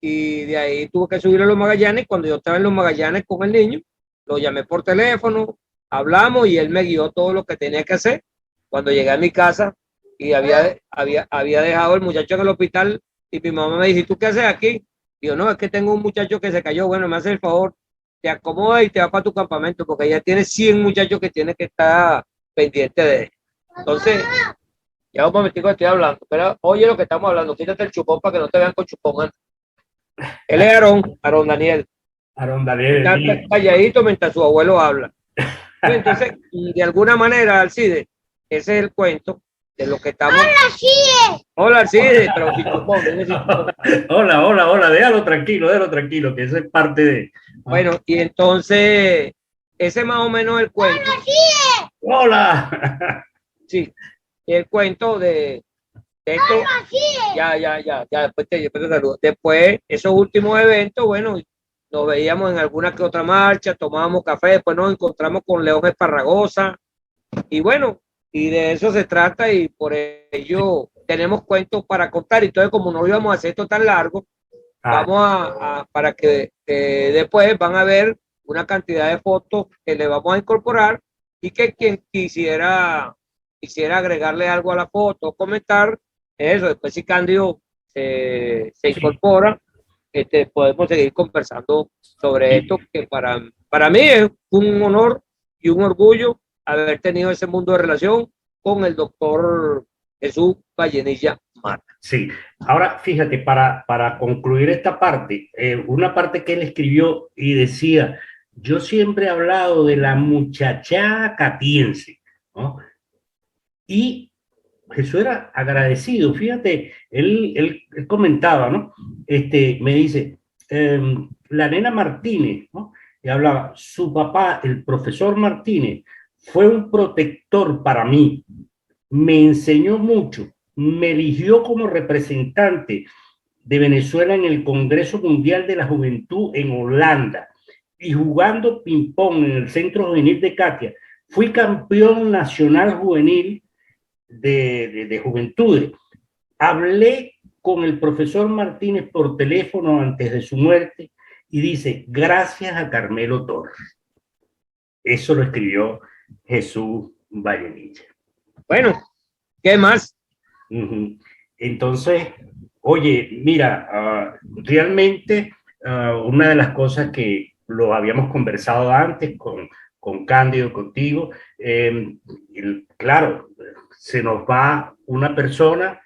y de ahí tuve que subir a Los Magallanes. Cuando yo estaba en Los Magallanes con el niño, lo llamé por teléfono, hablamos y él me guió todo lo que tenía que hacer. Cuando llegué a mi casa y había dejado el muchacho en el hospital y mi mamá me dice, ¿tú qué haces aquí? Y yo, no, es que tengo un muchacho que se cayó. Bueno, me hace el favor, te acomoda y te va para tu campamento porque ya tiene 100 muchachos que tiene que estar pendiente de él. Entonces, ya un momentico estoy hablando, pero oye lo que estamos hablando, quítate el chupón para que no te vean con chupón. Él es Aarón Daniel. Aaron Daniel. Está calladito mientras su abuelo habla. Entonces, de alguna manera, Alcide, ese es el cuento de lo que estamos. ¡Hola, Alcide! ¡Hola, Alcide! Pero sin chupón, Hola, déjalo tranquilo, que eso es parte de. Bueno, y entonces, ese es más o menos el cuento. ¡Hola! Sí, el cuento de esto. Ya, después te saludo. Después, esos últimos eventos, bueno, nos veíamos en alguna que otra marcha, tomábamos café, después nos encontramos con León Esparragosa, y bueno, y de eso se trata, y por ello tenemos cuentos para contar. Y entonces, como no íbamos a hacer esto tan largo, vamos para que después van a ver una cantidad de fotos que le vamos a incorporar, y que quien quisiera agregarle algo a la foto o comentar, eso, después si Cándido se incorpora, podemos seguir conversando sobre esto, que para mí es un honor y un orgullo haber tenido ese mundo de relación con el doctor Jesús Vallenilla Mata. Sí, ahora fíjate, para concluir esta parte, una parte que él escribió y decía, yo siempre he hablado de la muchachada catiense, ¿no? Y Jesús era agradecido, fíjate, él comentaba, ¿no? Me dice, la nena Martínez, ¿no? Y hablaba, su papá, el profesor Martínez, fue un protector para mí, me enseñó mucho, me eligió como representante de Venezuela en el Congreso Mundial de la Juventud en Holanda, y jugando ping-pong en el Centro Juvenil de Catia, fui campeón nacional juvenil de juventudes. Hablé con el profesor Martínez por teléfono antes de su muerte y dice, gracias a Carmelo Torres. Eso lo escribió Jesús Vallenilla. Bueno, ¿qué más? Entonces, oye, mira, realmente una de las cosas que lo habíamos conversado antes con Cándido, contigo, claro, se nos va una persona,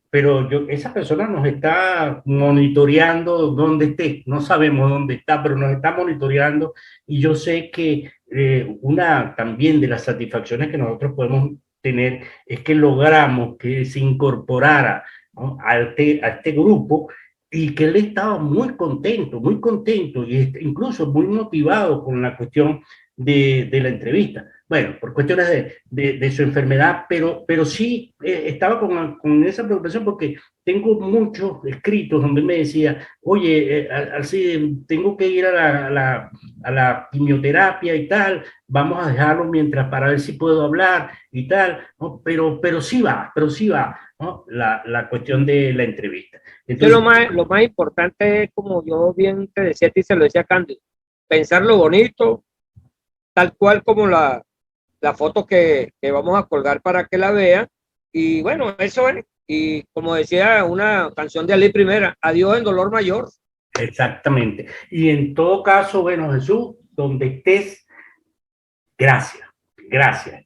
pero esa persona nos está monitoreando donde esté, no sabemos dónde está, pero nos está monitoreando, y yo sé que una también de las satisfacciones que nosotros podemos tener es que logramos que se incorporara, ¿no?, a este grupo, y que él estaba muy contento y incluso muy motivado con la cuestión de la entrevista. bueno, por cuestiones de su enfermedad, pero sí estaba con esa preocupación porque tengo muchos escritos donde me decía, oye, Alcide, tengo que ir a la quimioterapia y tal, vamos a dejarlo mientras para ver si puedo hablar y tal, ¿no? Pero sí va, ¿no? La cuestión de la entrevista. Que Entonces, lo más importante es, como yo bien te decía a ti, se lo decía Cándido, pensar lo bonito, tal cual como la foto que vamos a colgar para que la vean. Y bueno, eso es. Y como decía una canción de Ali Primera, adiós en dolor mayor. exactamente. Y en todo caso, bueno, Jesús, donde estés, gracias,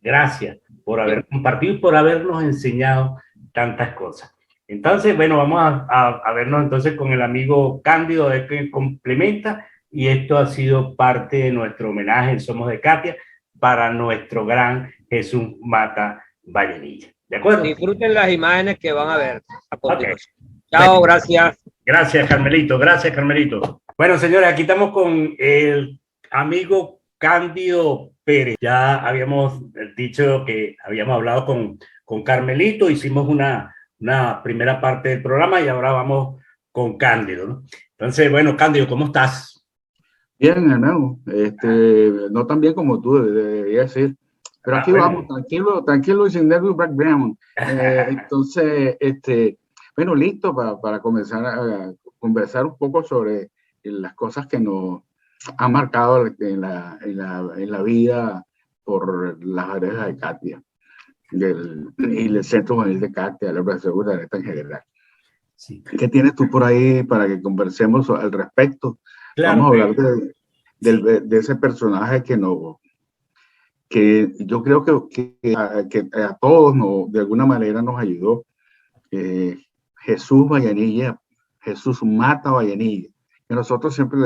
gracias por haber compartido y por habernos enseñado tantas cosas. Entonces, bueno, vamos a vernos entonces con el amigo Cándido, a ver qué complementa, y esto ha sido parte de nuestro homenaje en Somos de Katia para nuestro gran Jesús Mata Vallenilla. ¿De acuerdo? Disfruten las imágenes que van a ver a continuación. Okay. Chao, gracias. Gracias, Carmelito. Gracias, Carmelito. Bueno, señores, aquí estamos con el amigo Cándido Pérez. Ya habíamos dicho que habíamos hablado con Carmelito, hicimos una primera parte del programa y ahora vamos con Cándido, ¿no? Entonces, bueno, Cándido, ¿cómo estás? Bien, hermano. No tan bien como tú debería decir, pero aquí Bueno. vamos, tranquilo y sin nervios background. Entonces, bueno, listo para comenzar a conversar un poco sobre las cosas que nos han marcado en la vida por las áreas de Katia y el Centro Juvenil de Katia, la Organización Urdaneta en general. Sí. ¿Qué tienes tú por ahí para que conversemos al respecto? Claro, Vamos a hablar de ese personaje que yo creo que a todos de alguna manera nos ayudó. Jesús Vallenilla, Jesús Mata Vallenilla, que nosotros siempre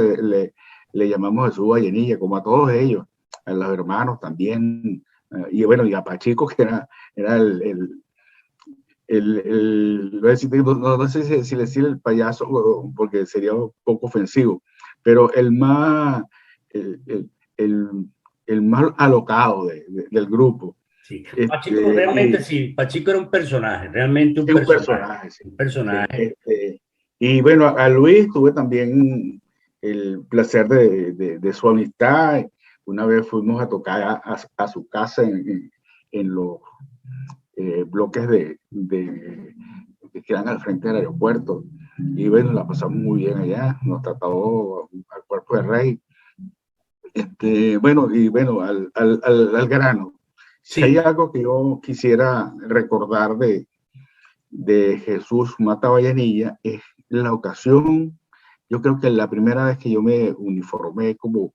le llamamos Jesús Vallenilla, como a todos ellos, a los hermanos también, y bueno, y a Pachico, que era no sé si decir el payaso, porque sería un poco ofensivo, pero el más alocado del grupo. Sí. Pachico, realmente sí, Pachico era un personaje, realmente un personaje. Sí. Un personaje. Y bueno, a Luis tuve también el placer de su amistad. Una vez fuimos a tocar a su casa en los bloques que quedan al frente del aeropuerto. Y bueno, la pasamos muy bien allá, nos trató al cuerpo de rey. Bueno, al grano. Sí. Si hay algo que yo quisiera recordar de Jesús Mata Vallenilla, es la ocasión, yo creo que la primera vez que yo me uniformé como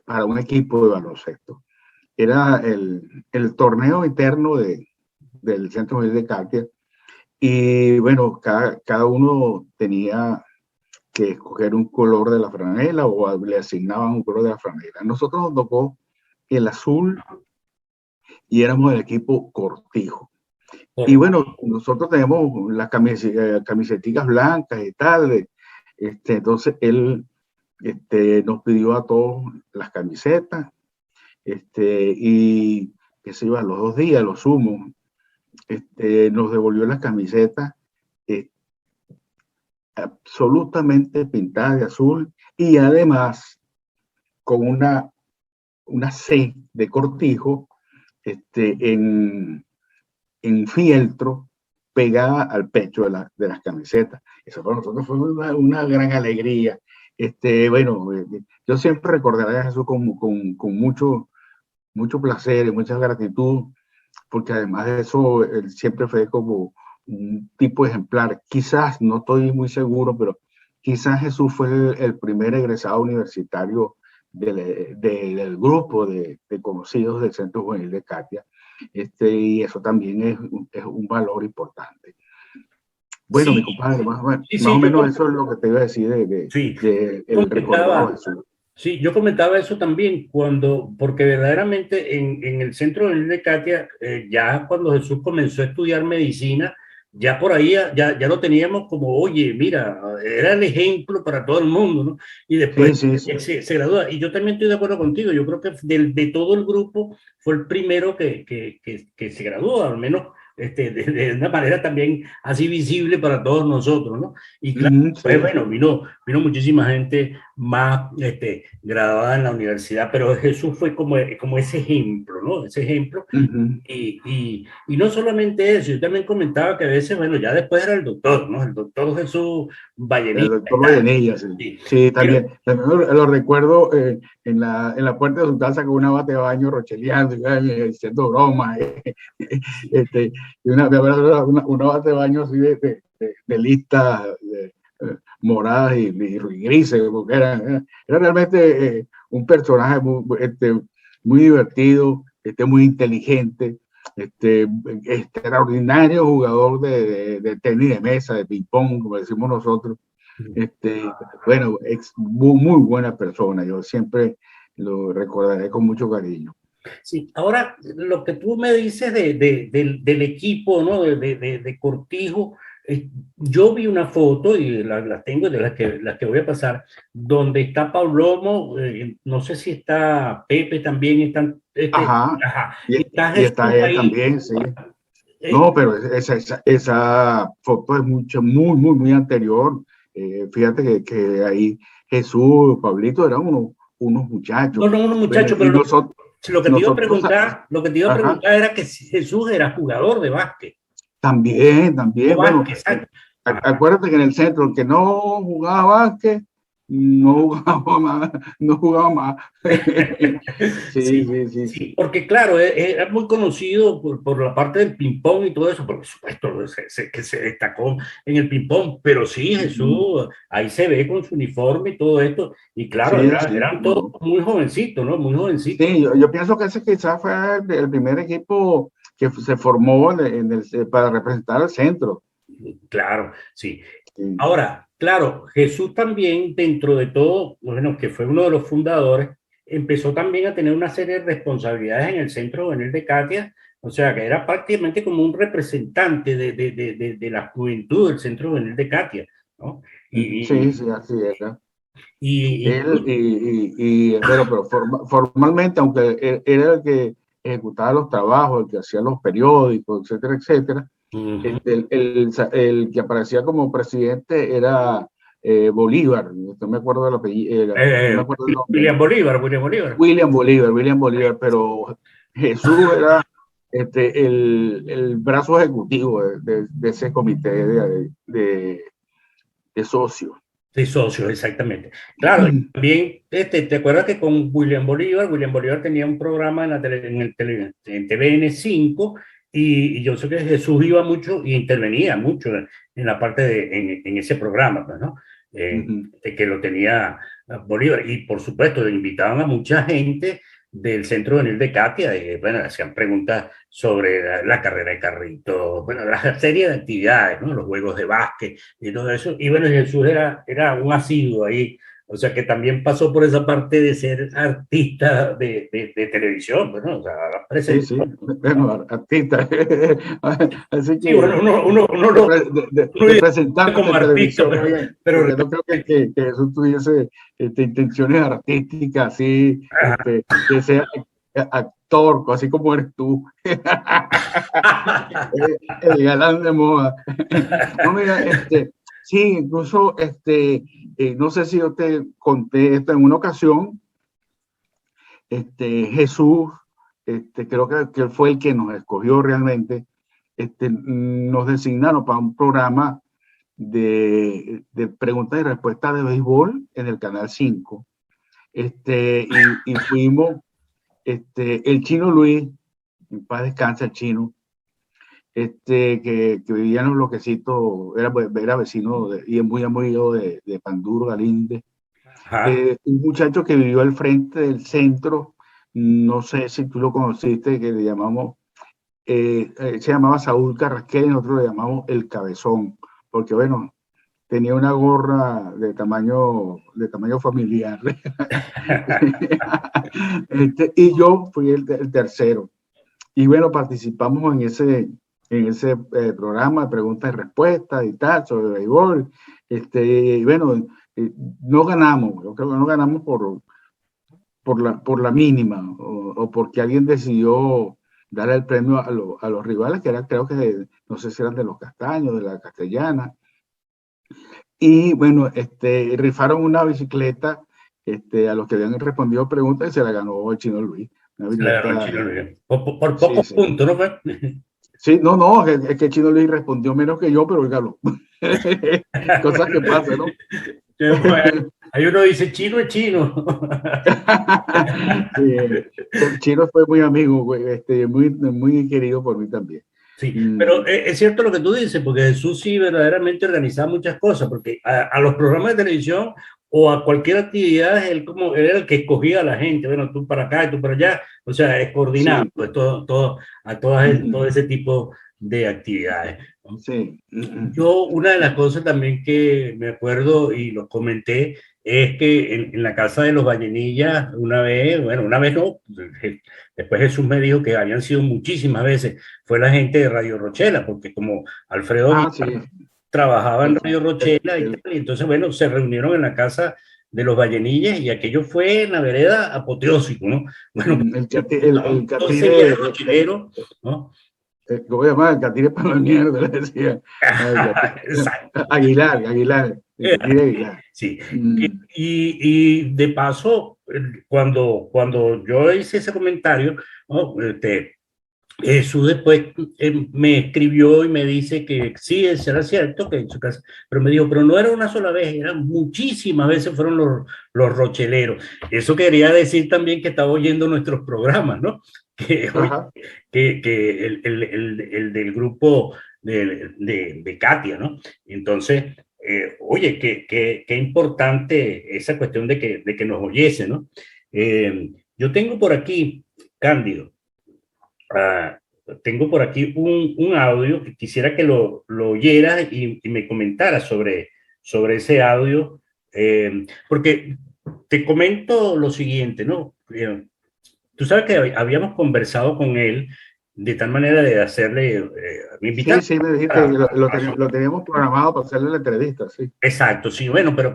para un equipo de baloncesto. Era el torneo interno del Centro Juvenil de Katia. Y bueno, cada uno tenía que escoger un color de la franela o le asignaban un color de la franela. Nosotros nos tocó el azul y éramos el equipo Cortijo. Y bueno, nosotros tenemos las camisetas blancas y tal. Entonces él nos pidió a todos las camisetas y qué sé yo, a los 2 días, lo sumo, nos devolvió las camisetas absolutamente pintadas de azul y además con una C de Cortijo en fieltro pegada al pecho de las camisetas. Eso para nosotros fue una gran alegría. Bueno, yo siempre recordaré a Jesús con mucho placer y mucha gratitud, porque además de eso, él siempre fue como un tipo ejemplar. Quizás, no estoy muy seguro, pero quizás Jesús fue el primer egresado universitario del grupo de conocidos del Centro Juvenil de Katia. Y eso también es un valor importante. Bueno, sí, mi compadre, más o menos eso es lo que te iba a decir el recordado de Jesús. Sí, yo comentaba eso también porque verdaderamente en el Centro de Katia, ya cuando Jesús comenzó a estudiar medicina, ya por ahí ya lo teníamos como, oye, mira, era el ejemplo para todo el mundo, ¿no? Y después Sí, sí, sí. se gradúa. Y yo también estoy de acuerdo contigo, yo creo que de todo el grupo fue el primero que se graduó, al menos de una manera también así visible para todos nosotros, ¿no? Y claro, pues Sí. bueno, vino muchísima gente más graduada en la universidad, pero Jesús fue como ese ejemplo, ¿no? Ese ejemplo. Ujú. Y no solamente eso, yo también comentaba que a veces, bueno, ya después era el doctor, ¿no? El doctor Jesús El Vallenilla doctor y tal. Vallenilla, sí. Sí, Sí, pero, también lo recuerdo en la puerta de su casa con una bate de baño rocheleando, haciendo bromas. Este, y una bate de baño así de listas moradas y grises, porque era realmente un personaje muy divertido, muy inteligente, extraordinario jugador de tenis de mesa, de ping-pong, como decimos nosotros. Bueno, muy buena persona, yo siempre lo recordaré con mucho cariño. sí, ahora lo que tú me dices del equipo, ¿no? De Cortijo, yo vi una foto y la tengo de las que voy a pasar, donde está Paulomo, no sé si está Pepe también, están, Ajá, ajá, y está y Jesús está él ahí. también, sí. eh, No, pero esa foto es muy anterior. Fíjate que ahí Jesús, Pablito eran unos muchachos. no, no, unos Bueno, muchachos, y pero lo que te iba a nosotros, preguntar, lo que te iba a ajá, preguntar era que si Jesús era jugador de básquet, o también, bueno, básquet, exacto. acuérdate que en el centro el que no jugaba básquet, no jugaba más, no jugaba más. Sí, Sí, sí, sí, sí, sí. porque claro, es muy conocido por la parte del ping-pong y todo eso, por supuesto, que se destacó en el ping-pong, pero sí, Jesús, ahí se ve con su uniforme y todo esto, y claro, Sí, sí, eran todos no. muy jovencitos, ¿no? Muy jovencitos. Sí, yo pienso que ese quizás fue el primer equipo que se formó para representar al centro. Claro, sí. Sí. Ahora, claro, Jesús también, dentro de todo, bueno, que fue uno de los fundadores, empezó también a tener una serie de responsabilidades en el Centro Juvenil de Catia, o sea, que era prácticamente como un representante de la juventud del Centro Juvenil de Catia, ¿no? Sí, sí, así era. Él, Incluso, pero formalmente, aunque él era el que ejecutaba los trabajos, el que hacía los periódicos, etcétera, etcétera, uh-huh. el que aparecía como presidente era Bolívar, no me acuerdo del apellido, no me acuerdo el nombre. William Bolívar. William Bolívar, pero Jesús era el brazo ejecutivo de ese comité de socios. De socios, exactamente. Claro, y también, ¿te acuerdas que con William Bolívar tenía un programa en TVN5 y yo sé que Jesús iba mucho y intervenía mucho en la parte en ese programa, pues, ¿no? De que lo tenía Bolívar. Y por supuesto, invitaban a mucha gente del Centro Juvenil de Catia, y bueno, hacían preguntas sobre la carrera de carrito, bueno, la serie de actividades, ¿no? Los juegos de básquet y todo eso. Y bueno, Jesús era un asiduo ahí, o sea que también pasó por esa parte de ser artista de televisión, bueno, o sea, Sí, sí, presentó. bueno, artista. Así Sí, que bueno, uno de, lo pre- uno de identifica presentante como en artista, televisión, pero porque no creo que eso tuviese intenciones artísticas, así, que sea actor, así como eres tú, el galán de moda. No, mira, sí, incluso, no sé si yo te conté esto en una ocasión, Jesús, creo que él fue el que nos escogió realmente, nos designaron para un programa de preguntas y respuestas de béisbol en el Canal 5. Y fuimos, el Chino Luis, en paz descansa el Chino, que vivía en los bloquecitos, era vecino y es muy amigo de Panduro Galíndez. Ajá. Un muchacho que vivió al frente del centro, no sé si tú lo conociste, que le llamamos, se llamaba Saúl Carrasquel y nosotros le llamamos el Cabezón, porque bueno, tenía una gorra de tamaño familiar. Y yo fui el tercero. Y bueno, participamos en ese programa de preguntas y respuestas y tal, sobre béisbol. Y bueno, no ganamos, yo creo que no ganamos por la mínima, o porque alguien decidió dar el premio a los rivales, que era, creo que, no sé si eran de los Castaños, de la Castellana. Y bueno, rifaron una bicicleta a los que habían respondido preguntas y se la ganó el Chino Luis. Una Se le agarró el bicicleta, Chino Luis. Por sí, pocos sí. puntos, ¿no fue? Sí, no, es que el Chino Luis respondió menos que yo, pero él ganó. Cosas que pasan, ¿no? Ahí uno dice, chino es chino. Sí, el Chino fue muy amigo, güey, muy querido por mí también. Sí, pero es cierto lo que tú dices, porque Jesús sí verdaderamente organizaba muchas cosas, porque a los programas de televisión o a cualquier actividad, él como él era el que escogía a la gente, bueno, tú para acá y tú para allá, o sea, es coordinado Sí. pues, todo ese tipo de actividades, ¿no? Sí. Yo, una de las cosas también que me acuerdo y lo comenté es que en la casa de los Vallenillas, una vez, bueno, una vez no, después Jesús me dijo que habían sido muchísimas veces, fue la gente de Radio Rochela, porque como Alfredo Sí. trabajaba en El, Radio el, Rochela y el, tal, y entonces, bueno, se reunieron en la casa de los Vallenillas y aquello fue en la vereda apoteósico, ¿no? Bueno, el entonces seguía catire, rochelero, ¿no? ¿cómo se llama? El catire para la mierda, le decía. Exacto. Aguilar, el catire Aguilar. Sí, y de paso, cuando yo hice ese comentario, ¿no? Jesús después me escribió y me dice que sí, eso era cierto, que en su casa, pero me dijo, pero no era una sola vez, eran muchísimas veces fueron los rocheleros. Eso quería decir también que estaba oyendo nuestros programas, ¿no? Que, Ajá. que el del grupo de Katia, ¿no? Entonces, oye, qué importante esa cuestión de que nos oyese, ¿no? Yo tengo por aquí, Cándido, ah, tengo por aquí un audio que quisiera que lo oyeras y me comentaras sobre ese audio, porque te comento lo siguiente, ¿no? Tú sabes que habíamos conversado con él de tal manera de hacerle, invitar Sí, me dijiste, a, lo teníamos programado para hacerle la entrevista, sí. exacto, sí, bueno, pero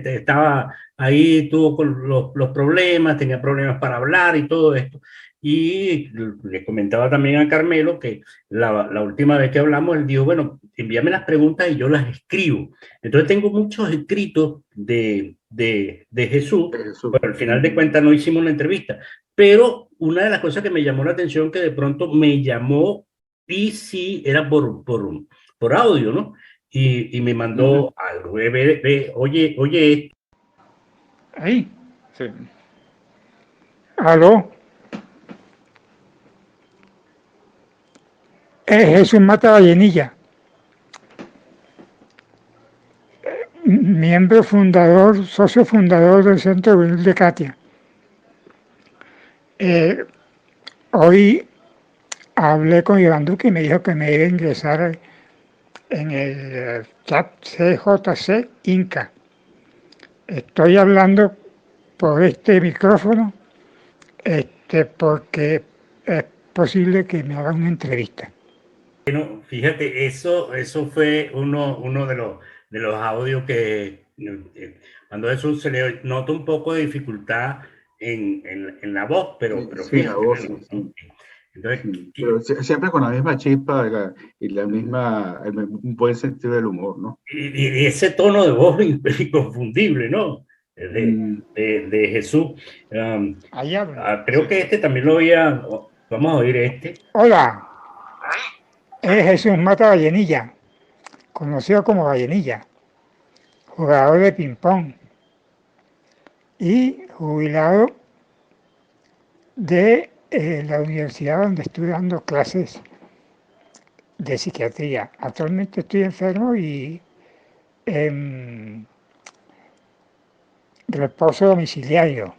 estaba ahí, tuvo con los problemas, tenía problemas para hablar y todo esto. Y le comentaba también a Carmelo que la última vez que hablamos, él dijo, bueno, envíame las preguntas y yo las escribo. Entonces tengo muchos escritos de Jesús, Jesús. pero al final de cuentas no hicimos la entrevista. Pero una de las cosas que me llamó la atención, que de pronto me llamó, y sí, era por audio, ¿no? Y me mandó algo. Oye. Ahí. Sí. Aló. Es Jesús Mata Vallenilla, miembro fundador, socio fundador del Centro Juvenil de Katia. Hoy hablé con Iván Duque y me dijo que me iba a ingresar en el chat CJC Inca. Estoy hablando por este micrófono porque es posible que me haga una entrevista. Bueno, fíjate, eso fue uno de los audios que cuando eso se le nota un poco de dificultad en la voz, pero Sí, la fíjate, voz, bueno, sí. ¿no? Entonces, Sí, pero siempre con la misma chispa y la misma, un buen sentido del humor, ¿no? y ese tono de voz inconfundible, ¿no? De Jesús. Ahí hablo. Creo que este también lo había, vamos a oír este. Hola, es Jesús Mata Vallenilla, conocido como Vallenilla, jugador de ping-pong y jubilado de la universidad donde estoy dando clases de psiquiatría. Actualmente estoy enfermo y en reposo domiciliario.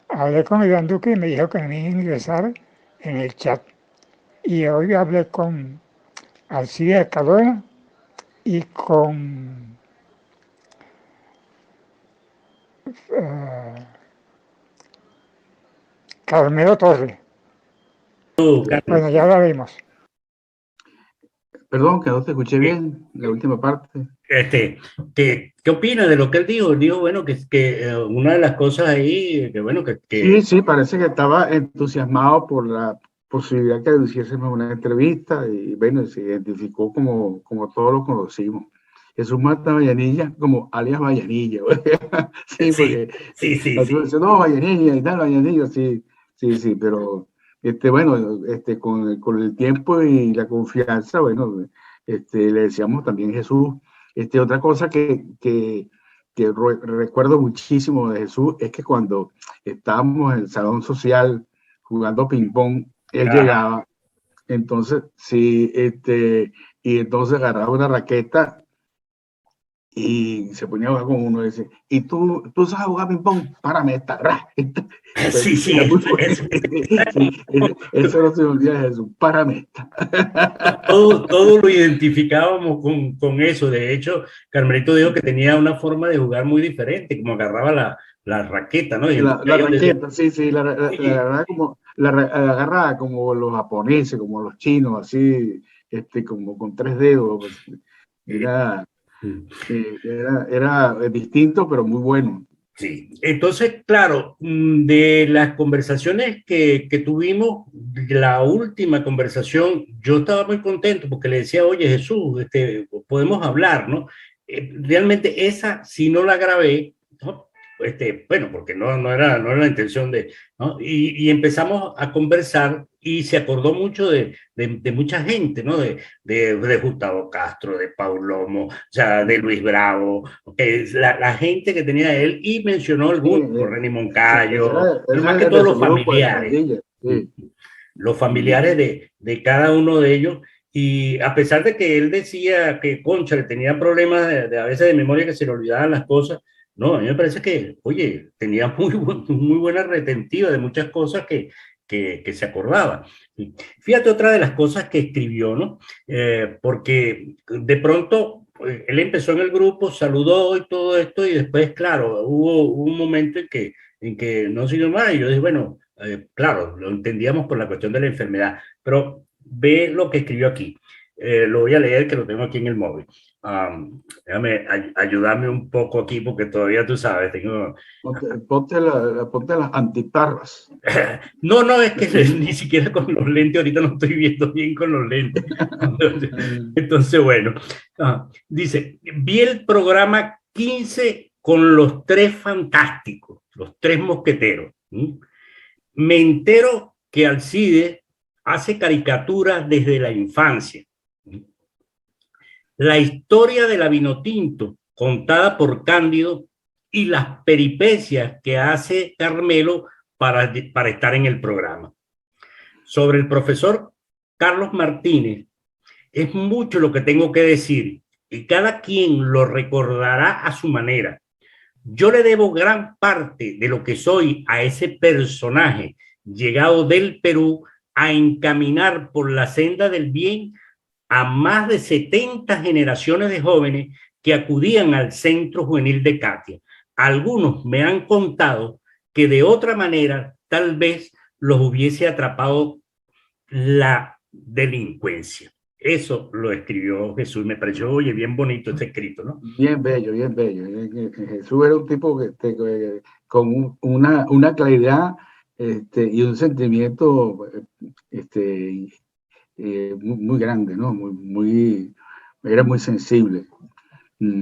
Hablé con Iván Duque y me dijo que me iba a ingresar en el chat. Y hoy hablé con Alcides Escalona y con Carmelo Torres. Bueno, ya la vemos. Perdón, que no te escuché bien la última parte. ¿Qué opina de lo que él dijo? Él dijo, bueno, una de las cosas ahí, que bueno, Sí, sí, parece que estaba entusiasmado por la posibilidad que le hiciésemos una entrevista y bueno, se identificó como todos lo conocimos. Jesús Marta Vallanilla como alias Vallanilla. Sí, sí, porque sí, sí, nosotros sí. decimos, no, Vallanilla y tal, Vallanilla, sí, sí, sí, pero bueno, con el tiempo y la confianza, bueno, le decíamos también Jesús. Otra cosa que recuerdo muchísimo de Jesús es que cuando estábamos en el salón social jugando ping-pong, él Ajá. llegaba, entonces, sí, y entonces agarraba una raqueta y se ponía a jugar con uno y dice, ¿y tú sabes jugar ping-pong? Párame esta. Pues, Sí, sí, era muy bueno. Sí, eso no se me olvida de Jesús, párame esta. todo lo identificábamos con eso. De hecho, Carmelito dijo que tenía una forma de jugar muy diferente, como agarraba la raqueta, ¿no? Y entonces La ahí donde decía, raqueta, sí, sí, sí, la agarraba como los japoneses, como los chinos, así, como con 3 dedos. Pues, era, era distinto, pero muy bueno. sí. Entonces, claro, de las conversaciones que tuvimos, la última conversación, yo estaba muy contento porque le decía, oye Jesús, podemos hablar, ¿no? Realmente esa, si no la grabé, ¿no? Bueno, porque no era la intención de, ¿no? Y empezamos a conversar y se acordó mucho de mucha gente, ¿no? De Gustavo Castro, de Paul Lomo, o sea, de Luis Bravo, la gente que tenía él, y mencionó Sí, algunos, como René Moncayo, pero más que ese todos de los su grupo de familiares, pandilla. Sí. los familiares de cada uno de ellos. Y a pesar de que él decía que Concha le tenía problemas a veces de memoria, que se le olvidaban las cosas, no, a mí me parece que, oye, tenía muy buena retentiva de muchas cosas que se acordaba. Fíjate otra de las cosas que escribió, ¿no? Porque de pronto él empezó en el grupo, saludó y todo esto, y después, claro, hubo un momento en que no siguió más, y yo dije, bueno, claro, lo entendíamos por la cuestión de la enfermedad, pero ve lo que escribió aquí. Lo voy a leer, que lo tengo aquí en el móvil. Déjame ayudarme un poco aquí, porque todavía tú sabes, tengo... Ponte las antiparras. No, es que ni siquiera con los lentes, ahorita no estoy viendo bien con los lentes. Entonces, bueno, dice, vi el programa 15 con los tres fantásticos, los tres mosqueteros. Me entero que Alcide hace caricaturas desde la infancia. La historia de la Vinotinto, contada por Cándido, y las peripecias que hace Carmelo para estar en el programa. Sobre el profesor Carlos Martínez, es mucho lo que tengo que decir y cada quien lo recordará a su manera. Yo le debo gran parte de lo que soy a ese personaje llegado del Perú a encaminar por la senda del bien a más de 70 generaciones de jóvenes que acudían al Centro Juvenil de Catia. Algunos me han contado que de otra manera tal vez los hubiese atrapado la delincuencia. Eso lo escribió Jesús. Me pareció, oye, bien bonito este escrito, ¿no? Bien bello, bien bello. Jesús era un tipo con una claridad y un sentimiento muy grande, ¿no? Era muy sensible.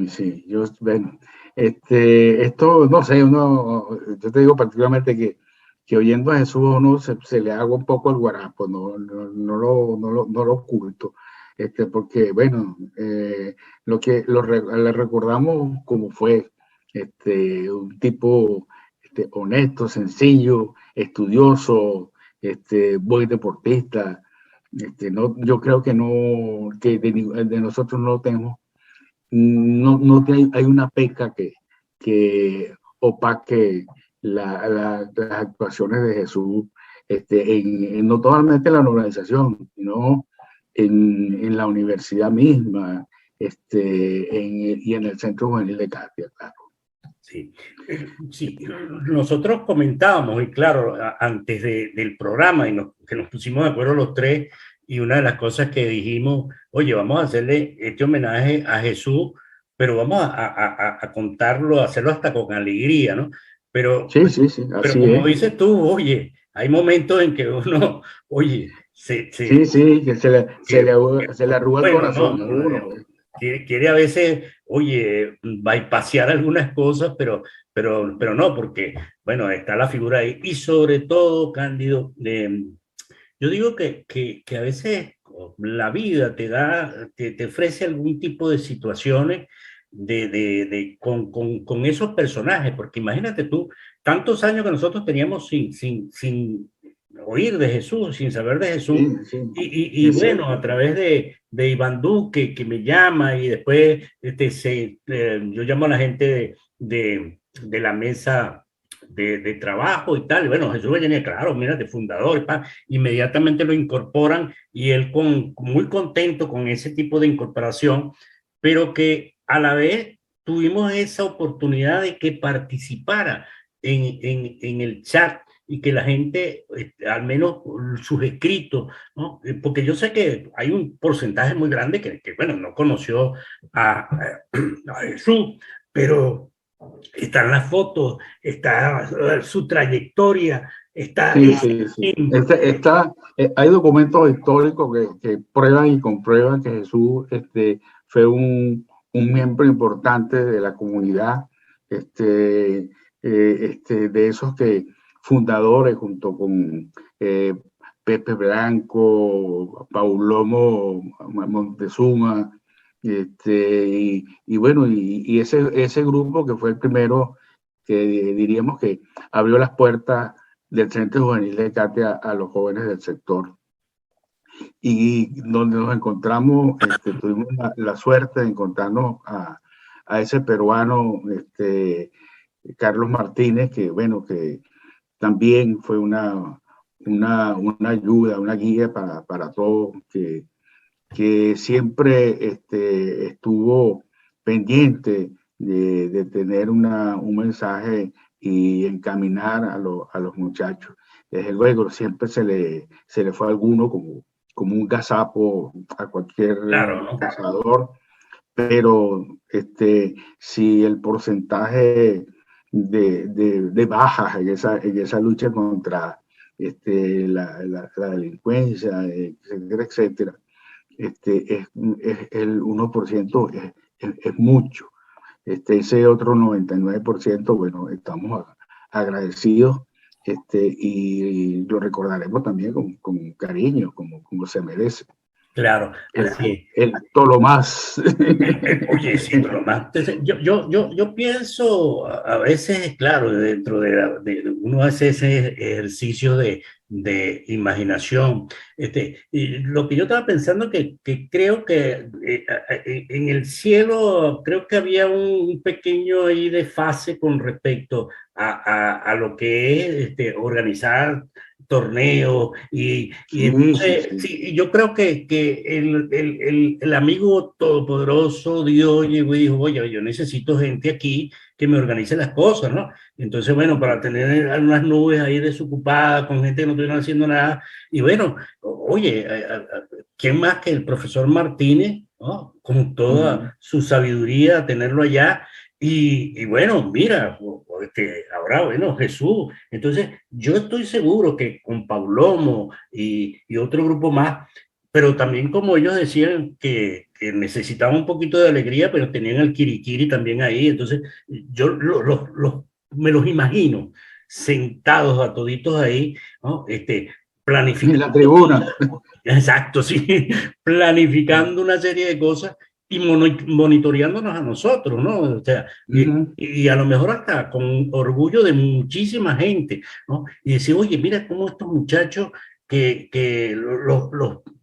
Sí, bueno, esto, no sé, yo te digo particularmente que oyendo a Jesús a uno se le haga un poco el guarapo, no lo oculto, porque, bueno, le recordamos como fue, un tipo honesto, sencillo, estudioso, buen deportista. No, yo creo que no, que de nosotros no tenemos, no hay una peca que opaque las actuaciones de Jesús, no solamente en la organización, sino en la universidad misma, y en el Centro Juvenil de Catia, claro. Sí, sí, nosotros comentábamos, y claro, antes del programa, que nos pusimos de acuerdo los tres, y una de las cosas que dijimos, oye, vamos a hacerle este homenaje a Jesús, pero vamos a contarlo, a hacerlo hasta con alegría, ¿no? Pero, Sí, sí, sí, pero así como es. dices tú, oye, hay momentos en que uno, oye, Sí, sí, que que, se le arruga el bueno, no, corazón a uno. quiere a veces, oye, bypasear algunas cosas, pero no, porque, bueno, está la figura ahí. Y sobre todo, Cándido, yo digo que a veces la vida te ofrece algún tipo de situaciones con esos personajes, porque imagínate tú, tantos años que nosotros teníamos sin oír de Jesús, sin saber de Jesús, Sí, sí, y es bueno, cierto. a través de Iván Duque, que me llama, y después yo llamo a la gente de la mesa de trabajo y tal. Y bueno, Jesús Vallenar, claro, mira, de fundador, inmediatamente lo incorporan y él muy contento con ese tipo de incorporación, pero que a la vez tuvimos esa oportunidad de que participara en el chat y que la gente, al menos sus escritos, ¿no? Porque yo sé que hay un porcentaje muy grande bueno, no conoció a Jesús, pero están las fotos, está su trayectoria, está Sí, sí, sí. Hay documentos históricos que prueban y comprueban que Jesús fue un miembro importante de la comunidad, de esos fundadores junto con eh, Pepe Blanco, Paulomo Montezuma, y bueno, y ese grupo que fue el primero que diríamos que abrió las puertas del Centro Juvenil de Catia a los jóvenes del sector. Y donde nos encontramos, tuvimos la suerte de encontrarnos a ese peruano, Carlos Martínez, que bueno, que también fue una ayuda, una guía para todos, que siempre estuvo pendiente de tener un mensaje y encaminar a los muchachos. Desde luego, siempre se le fue a alguno como un gazapo a cualquier claro, ¿no? cazador, pero si el porcentaje de bajas en esa lucha contra la delincuencia, etcétera, etcétera, el 1% es mucho. Ese otro 99%, bueno, estamos agradecidos, y lo recordaremos también con cariño, como se merece. Claro, así es. El Tolomás. Oye, sí, pero más. Entonces, yo pienso a veces, claro, dentro uno hace ese ejercicio de imaginación. Y lo que yo estaba pensando que creo que en el cielo creo que había un pequeño ahí desfase con respecto a lo que es organizar torneos y Sí, sí, entonces, sí. sí, yo creo que el amigo todopoderoso Dios llegó y dijo, oye, yo necesito gente aquí que me organice las cosas, ¿no? Entonces, bueno, para tener unas nubes ahí desocupadas con gente que no estuvieron haciendo nada, y bueno, oye, ¿quién más que el profesor Martínez, ¿no? Con toda su sabiduría, tenerlo allá? Y bueno, mira, ahora, bueno, Jesús. Entonces, yo estoy seguro que con Paulomo y otro grupo más, pero también como ellos decían que necesitaban un poquito de alegría, pero tenían el Kirikiri también ahí. Entonces, yo me los imagino sentados a toditos ahí, ¿no? En la Planificando. tribuna. Exacto, sí, planificando una serie de cosas y monitoreándonos a nosotros, ¿no? O sea, y a lo mejor hasta con orgullo de muchísima gente, ¿no? Y decir, oye, mira cómo estos muchachos que los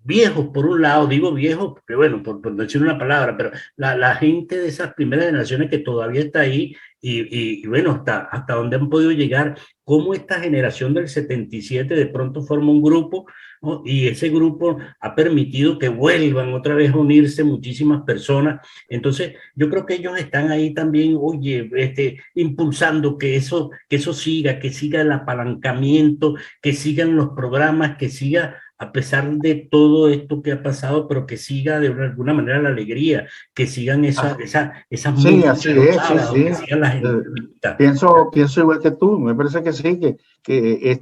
viejos, por un lado, digo viejos, porque bueno, por decir una palabra, pero la gente de esas primeras generaciones que todavía está ahí y bueno, hasta dónde han podido llegar, cómo esta generación del 77 de pronto forma un grupo, ¿no? Y ese grupo ha permitido que vuelvan otra vez a unirse muchísimas personas. Entonces, yo creo que ellos están ahí también, oye, impulsando que eso siga, que siga el apalancamiento, que sigan los programas, que siga a pesar de todo esto que ha pasado, pero que siga de alguna manera la alegría, que sigan esas Sí, así músicas los es, sí, sábados, sí. que sigan las Eh, entrevistas. pienso igual que tú, me parece que sí, que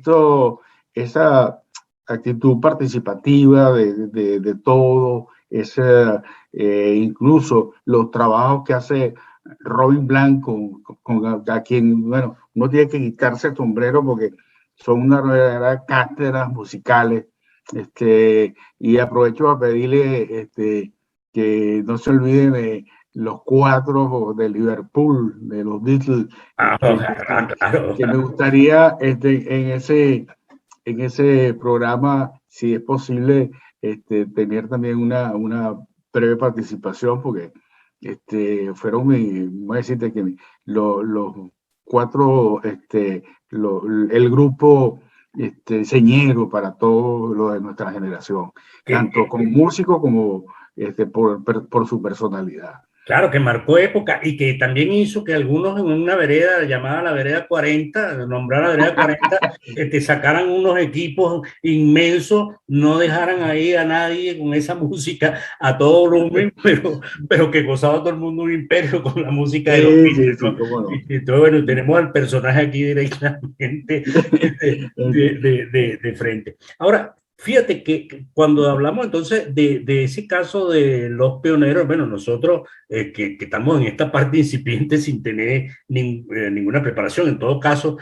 esa actitud participativa de todo, incluso los trabajos que hace Robin Blanco, a quien, bueno, uno tiene que quitarse el sombrero porque son una verdadera cátedras musicales, y aprovecho a pedirle, que no se olviden de los cuatro de Liverpool, de los Beatles, Claro. que me gustaría, en ese programa, si es posible, tener también una breve participación, porque fueron voy a decirte que los cuatro, el grupo señero para todo lo de nuestra generación, tanto como músico como por su personalidad. Claro, que marcó época y que también hizo que algunos en una vereda llamada la vereda 40, nombrar la vereda 40, te sacaran unos equipos inmensos, no dejaran ahí a nadie con esa música a todo volumen, pero que gozaba todo el mundo un imperio con la música de los Sí, sí, Beatles, sí, ¿no? cómo no. Y entonces, bueno, tenemos al personaje aquí directamente de frente. Ahora, fíjate que cuando hablamos entonces de ese caso de los pioneros, bueno, nosotros que estamos en esta parte incipiente sin tener ninguna preparación. En todo caso,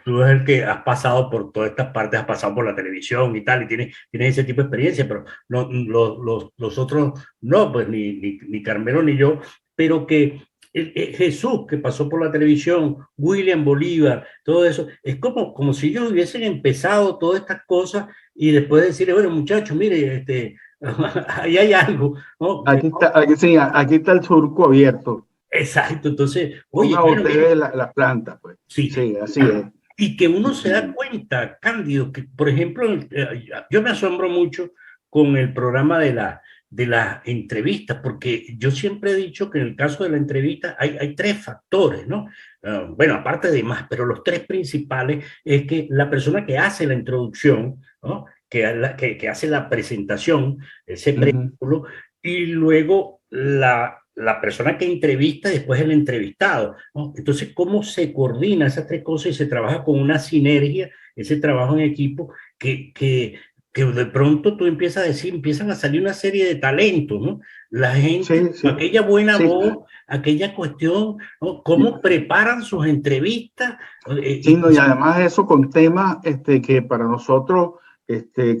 tú eres el que has pasado por todas estas partes, has pasado por la televisión y tal, y tienes ese tipo de experiencia, pero no, los otros no, pues ni Carmelo ni yo, pero que Jesús, que pasó por la televisión, William Bolívar, todo eso, es como si ellos hubiesen empezado todas estas cosas y después decirle, bueno, muchachos, mire, ahí hay algo, ¿no? Aquí está el surco abierto. Exacto, entonces, oye, Ponga bueno, usted la planta, pues. sí, Sí, así es. y que uno se da cuenta, Cándido, que por ejemplo, yo me asombro mucho con el programa de las entrevistas, porque yo siempre he dicho que en el caso de la entrevista hay tres factores, ¿no? Bueno, aparte de más, pero los tres principales es que la persona que hace la introducción, ¿no? Que hace la presentación, ese Ujú. preámbulo, y luego la persona que entrevista y después el entrevistado, ¿no? Entonces, ¿cómo se coordina esas tres cosas y se trabaja con una sinergia, ese trabajo en equipo que de pronto tú empiezas a decir, empiezan a salir una serie de talentos, ¿no? La gente, Sí, sí, aquella buena sí. voz, aquella cuestión, ¿no? Cómo preparan sus entrevistas. Sí, no, y además eso con temas, que para nosotros,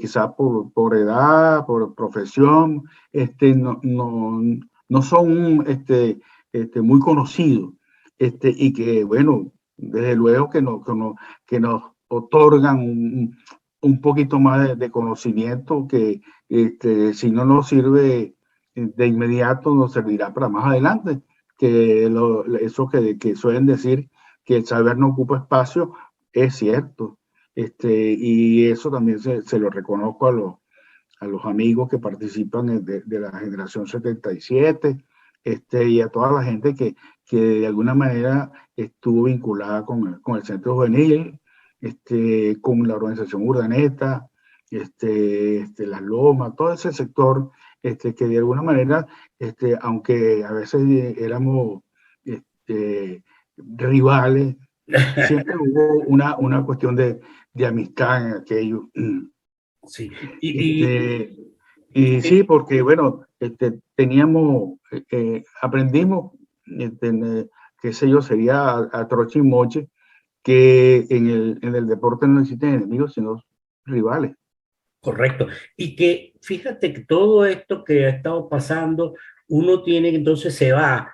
quizás por edad, por profesión, no son, muy conocidos, y que, bueno, desde luego que nos otorgan un poquito más de conocimiento que, si no nos sirve de inmediato, nos servirá para más adelante, que eso que suelen decir, que el saber no ocupa espacio, es cierto. Y eso también se lo reconozco a los amigos que participan de la generación 77, y a toda la gente que de alguna manera estuvo vinculada con el Centro Juvenil, con la organización Urdaneta, Las Lomas, todo ese sector, que de alguna manera, aunque a veces éramos rivales, siempre hubo una cuestión de amistad en aquello. Sí, Este, y sí, porque bueno, aprendimos, qué sé yo, sería a troche y moche, que en el deporte no existen enemigos, sino rivales. correcto. Y que fíjate que todo esto que ha estado pasando, uno tiene que entonces se va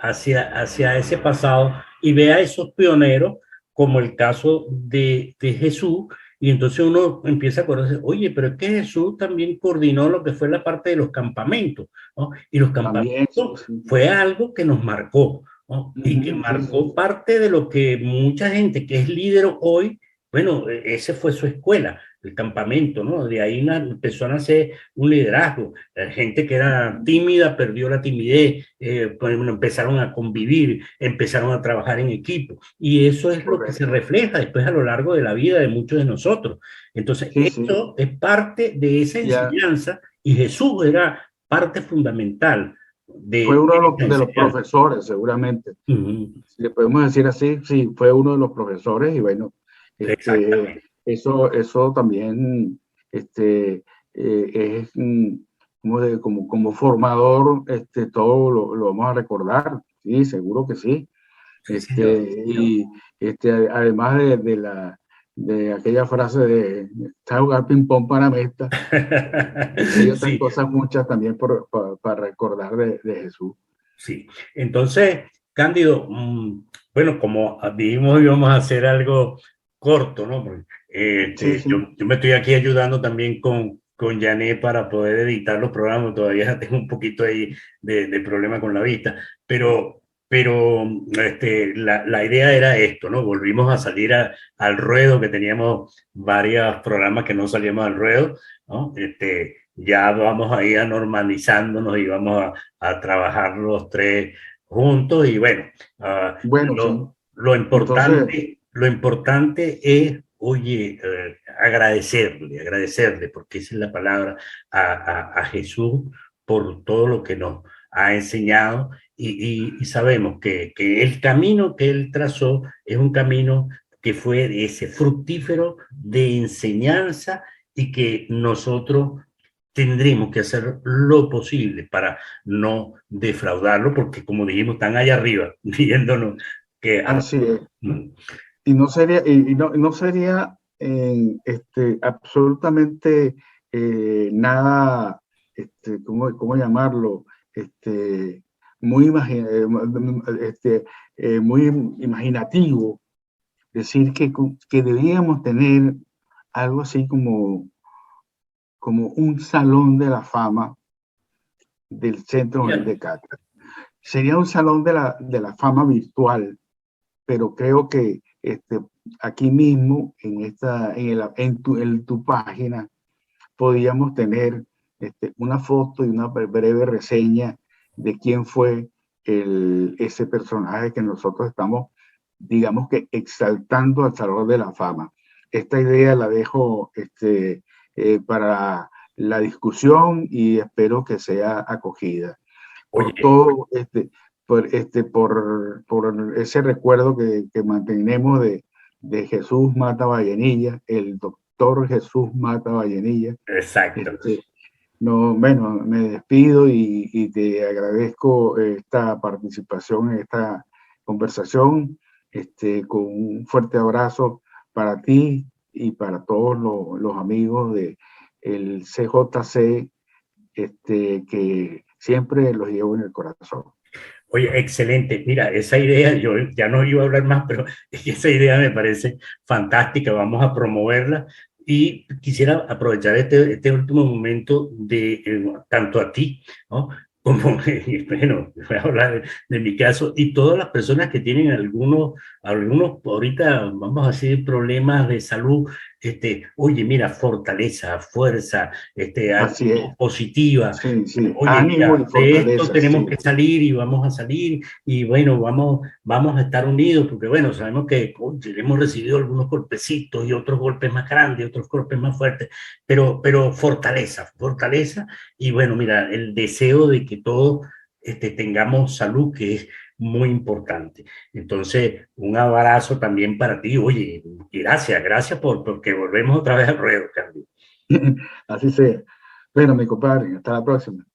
hacia ese pasado y ve a esos pioneros, como el caso de Jesús, y entonces uno empieza a acordarse, oye, pero es que Jesús también coordinó lo que fue la parte de los campamentos, ¿no? Y los También, sí, campamentos sí. fue algo que nos marcó, ¿no? Y que Ujú, sí, marcó sí. parte de lo que mucha gente que es líder hoy, bueno, ese fue su escuela. el campamento, ¿no? De ahí empezó a nacer un liderazgo. La gente que era tímida perdió la timidez, pues, bueno, empezaron a convivir, empezaron a trabajar en equipo. Y eso es lo que se refleja después a lo largo de la vida de muchos de nosotros. Entonces, Sí, eso es parte de esa ya enseñanza y Jesús era parte fundamental fue de uno esa de los enseñanza. profesores, seguramente. Ujú. Si le podemos decir así, sí, fue uno de los profesores y bueno, Exactamente. eso también es como formador, todo lo vamos a recordar, sí, seguro que sí. Sí, señor. Y además de aquella frase de "está jugar ping pong para mesta", hay otras Sí, cosas muchas también para recordar de Jesús. sí. Entonces, Cándido, bueno, como dijimos, íbamos a hacer algo corto, ¿no? Porque, Sí, sí. yo me estoy aquí ayudando también con Janet para poder editar los programas. Todavía tengo un poquito ahí de problema con la vista, pero la idea era esto, ¿no? Volvimos a salir al ruedo, que teníamos varios programas que no salíamos al ruedo, ¿no? Ya vamos ahí a normalizándonos y vamos a trabajar los tres juntos y bueno, Bueno, sí. Entonces, lo importante es, oye, agradecerle, porque esa es la palabra, a Jesús por todo lo que nos ha enseñado y sabemos que el camino que él trazó es un camino que fue de ese fructífero de enseñanza y que nosotros tendremos que hacer lo posible para no defraudarlo, porque como dijimos, están allá arriba viéndonos que a así es. nosotros. Y no sería absolutamente nada, ¿cómo llamarlo? Muy, muy imaginativo decir que debíamos tener algo así como un salón de la fama del Centro Juvenil de Catia. Sería un salón de la fama virtual, pero creo que aquí mismo, en tu página, podíamos tener una foto y una breve reseña de quién fue ese personaje que nosotros estamos, digamos que, exaltando al Salón de la Fama. Esta idea la dejo para la discusión y espero que sea acogida Oye, por todo, por ese recuerdo que mantenemos de Jesús Mata Vallenilla, el doctor Jesús Mata Vallenilla. exacto. No, bueno, me despido y te agradezco esta participación en esta conversación, con un fuerte abrazo para ti y para todos los amigos de el CJC, que siempre los llevo en el corazón. Oye, excelente. Mira, esa idea, yo ya no iba a hablar más, pero esa idea me parece fantástica. Vamos a promoverla y quisiera aprovechar este último momento de tanto a ti, ¿no? Como, bueno, voy a hablar de mi caso y todas las personas que tienen algunos ahorita, vamos a decir, problemas de salud. Oye, mira, fortaleza, fuerza, Así es. actitud positiva. Sí, sí. Oye, Ánimo y mira, de esto fortaleza, tenemos sí. que salir y vamos a salir y bueno, vamos a estar unidos porque bueno, sabemos que oye, hemos recibido algunos golpecitos y otros golpes más grandes, otros golpes más fuertes, pero fortaleza y bueno, mira, el deseo de que todos tengamos salud, que es muy importante. Entonces, un abrazo también para ti. Oye, y gracias porque volvemos otra vez al ruedo, Carlos. Así sea. Bueno, mi compadre, hasta la próxima.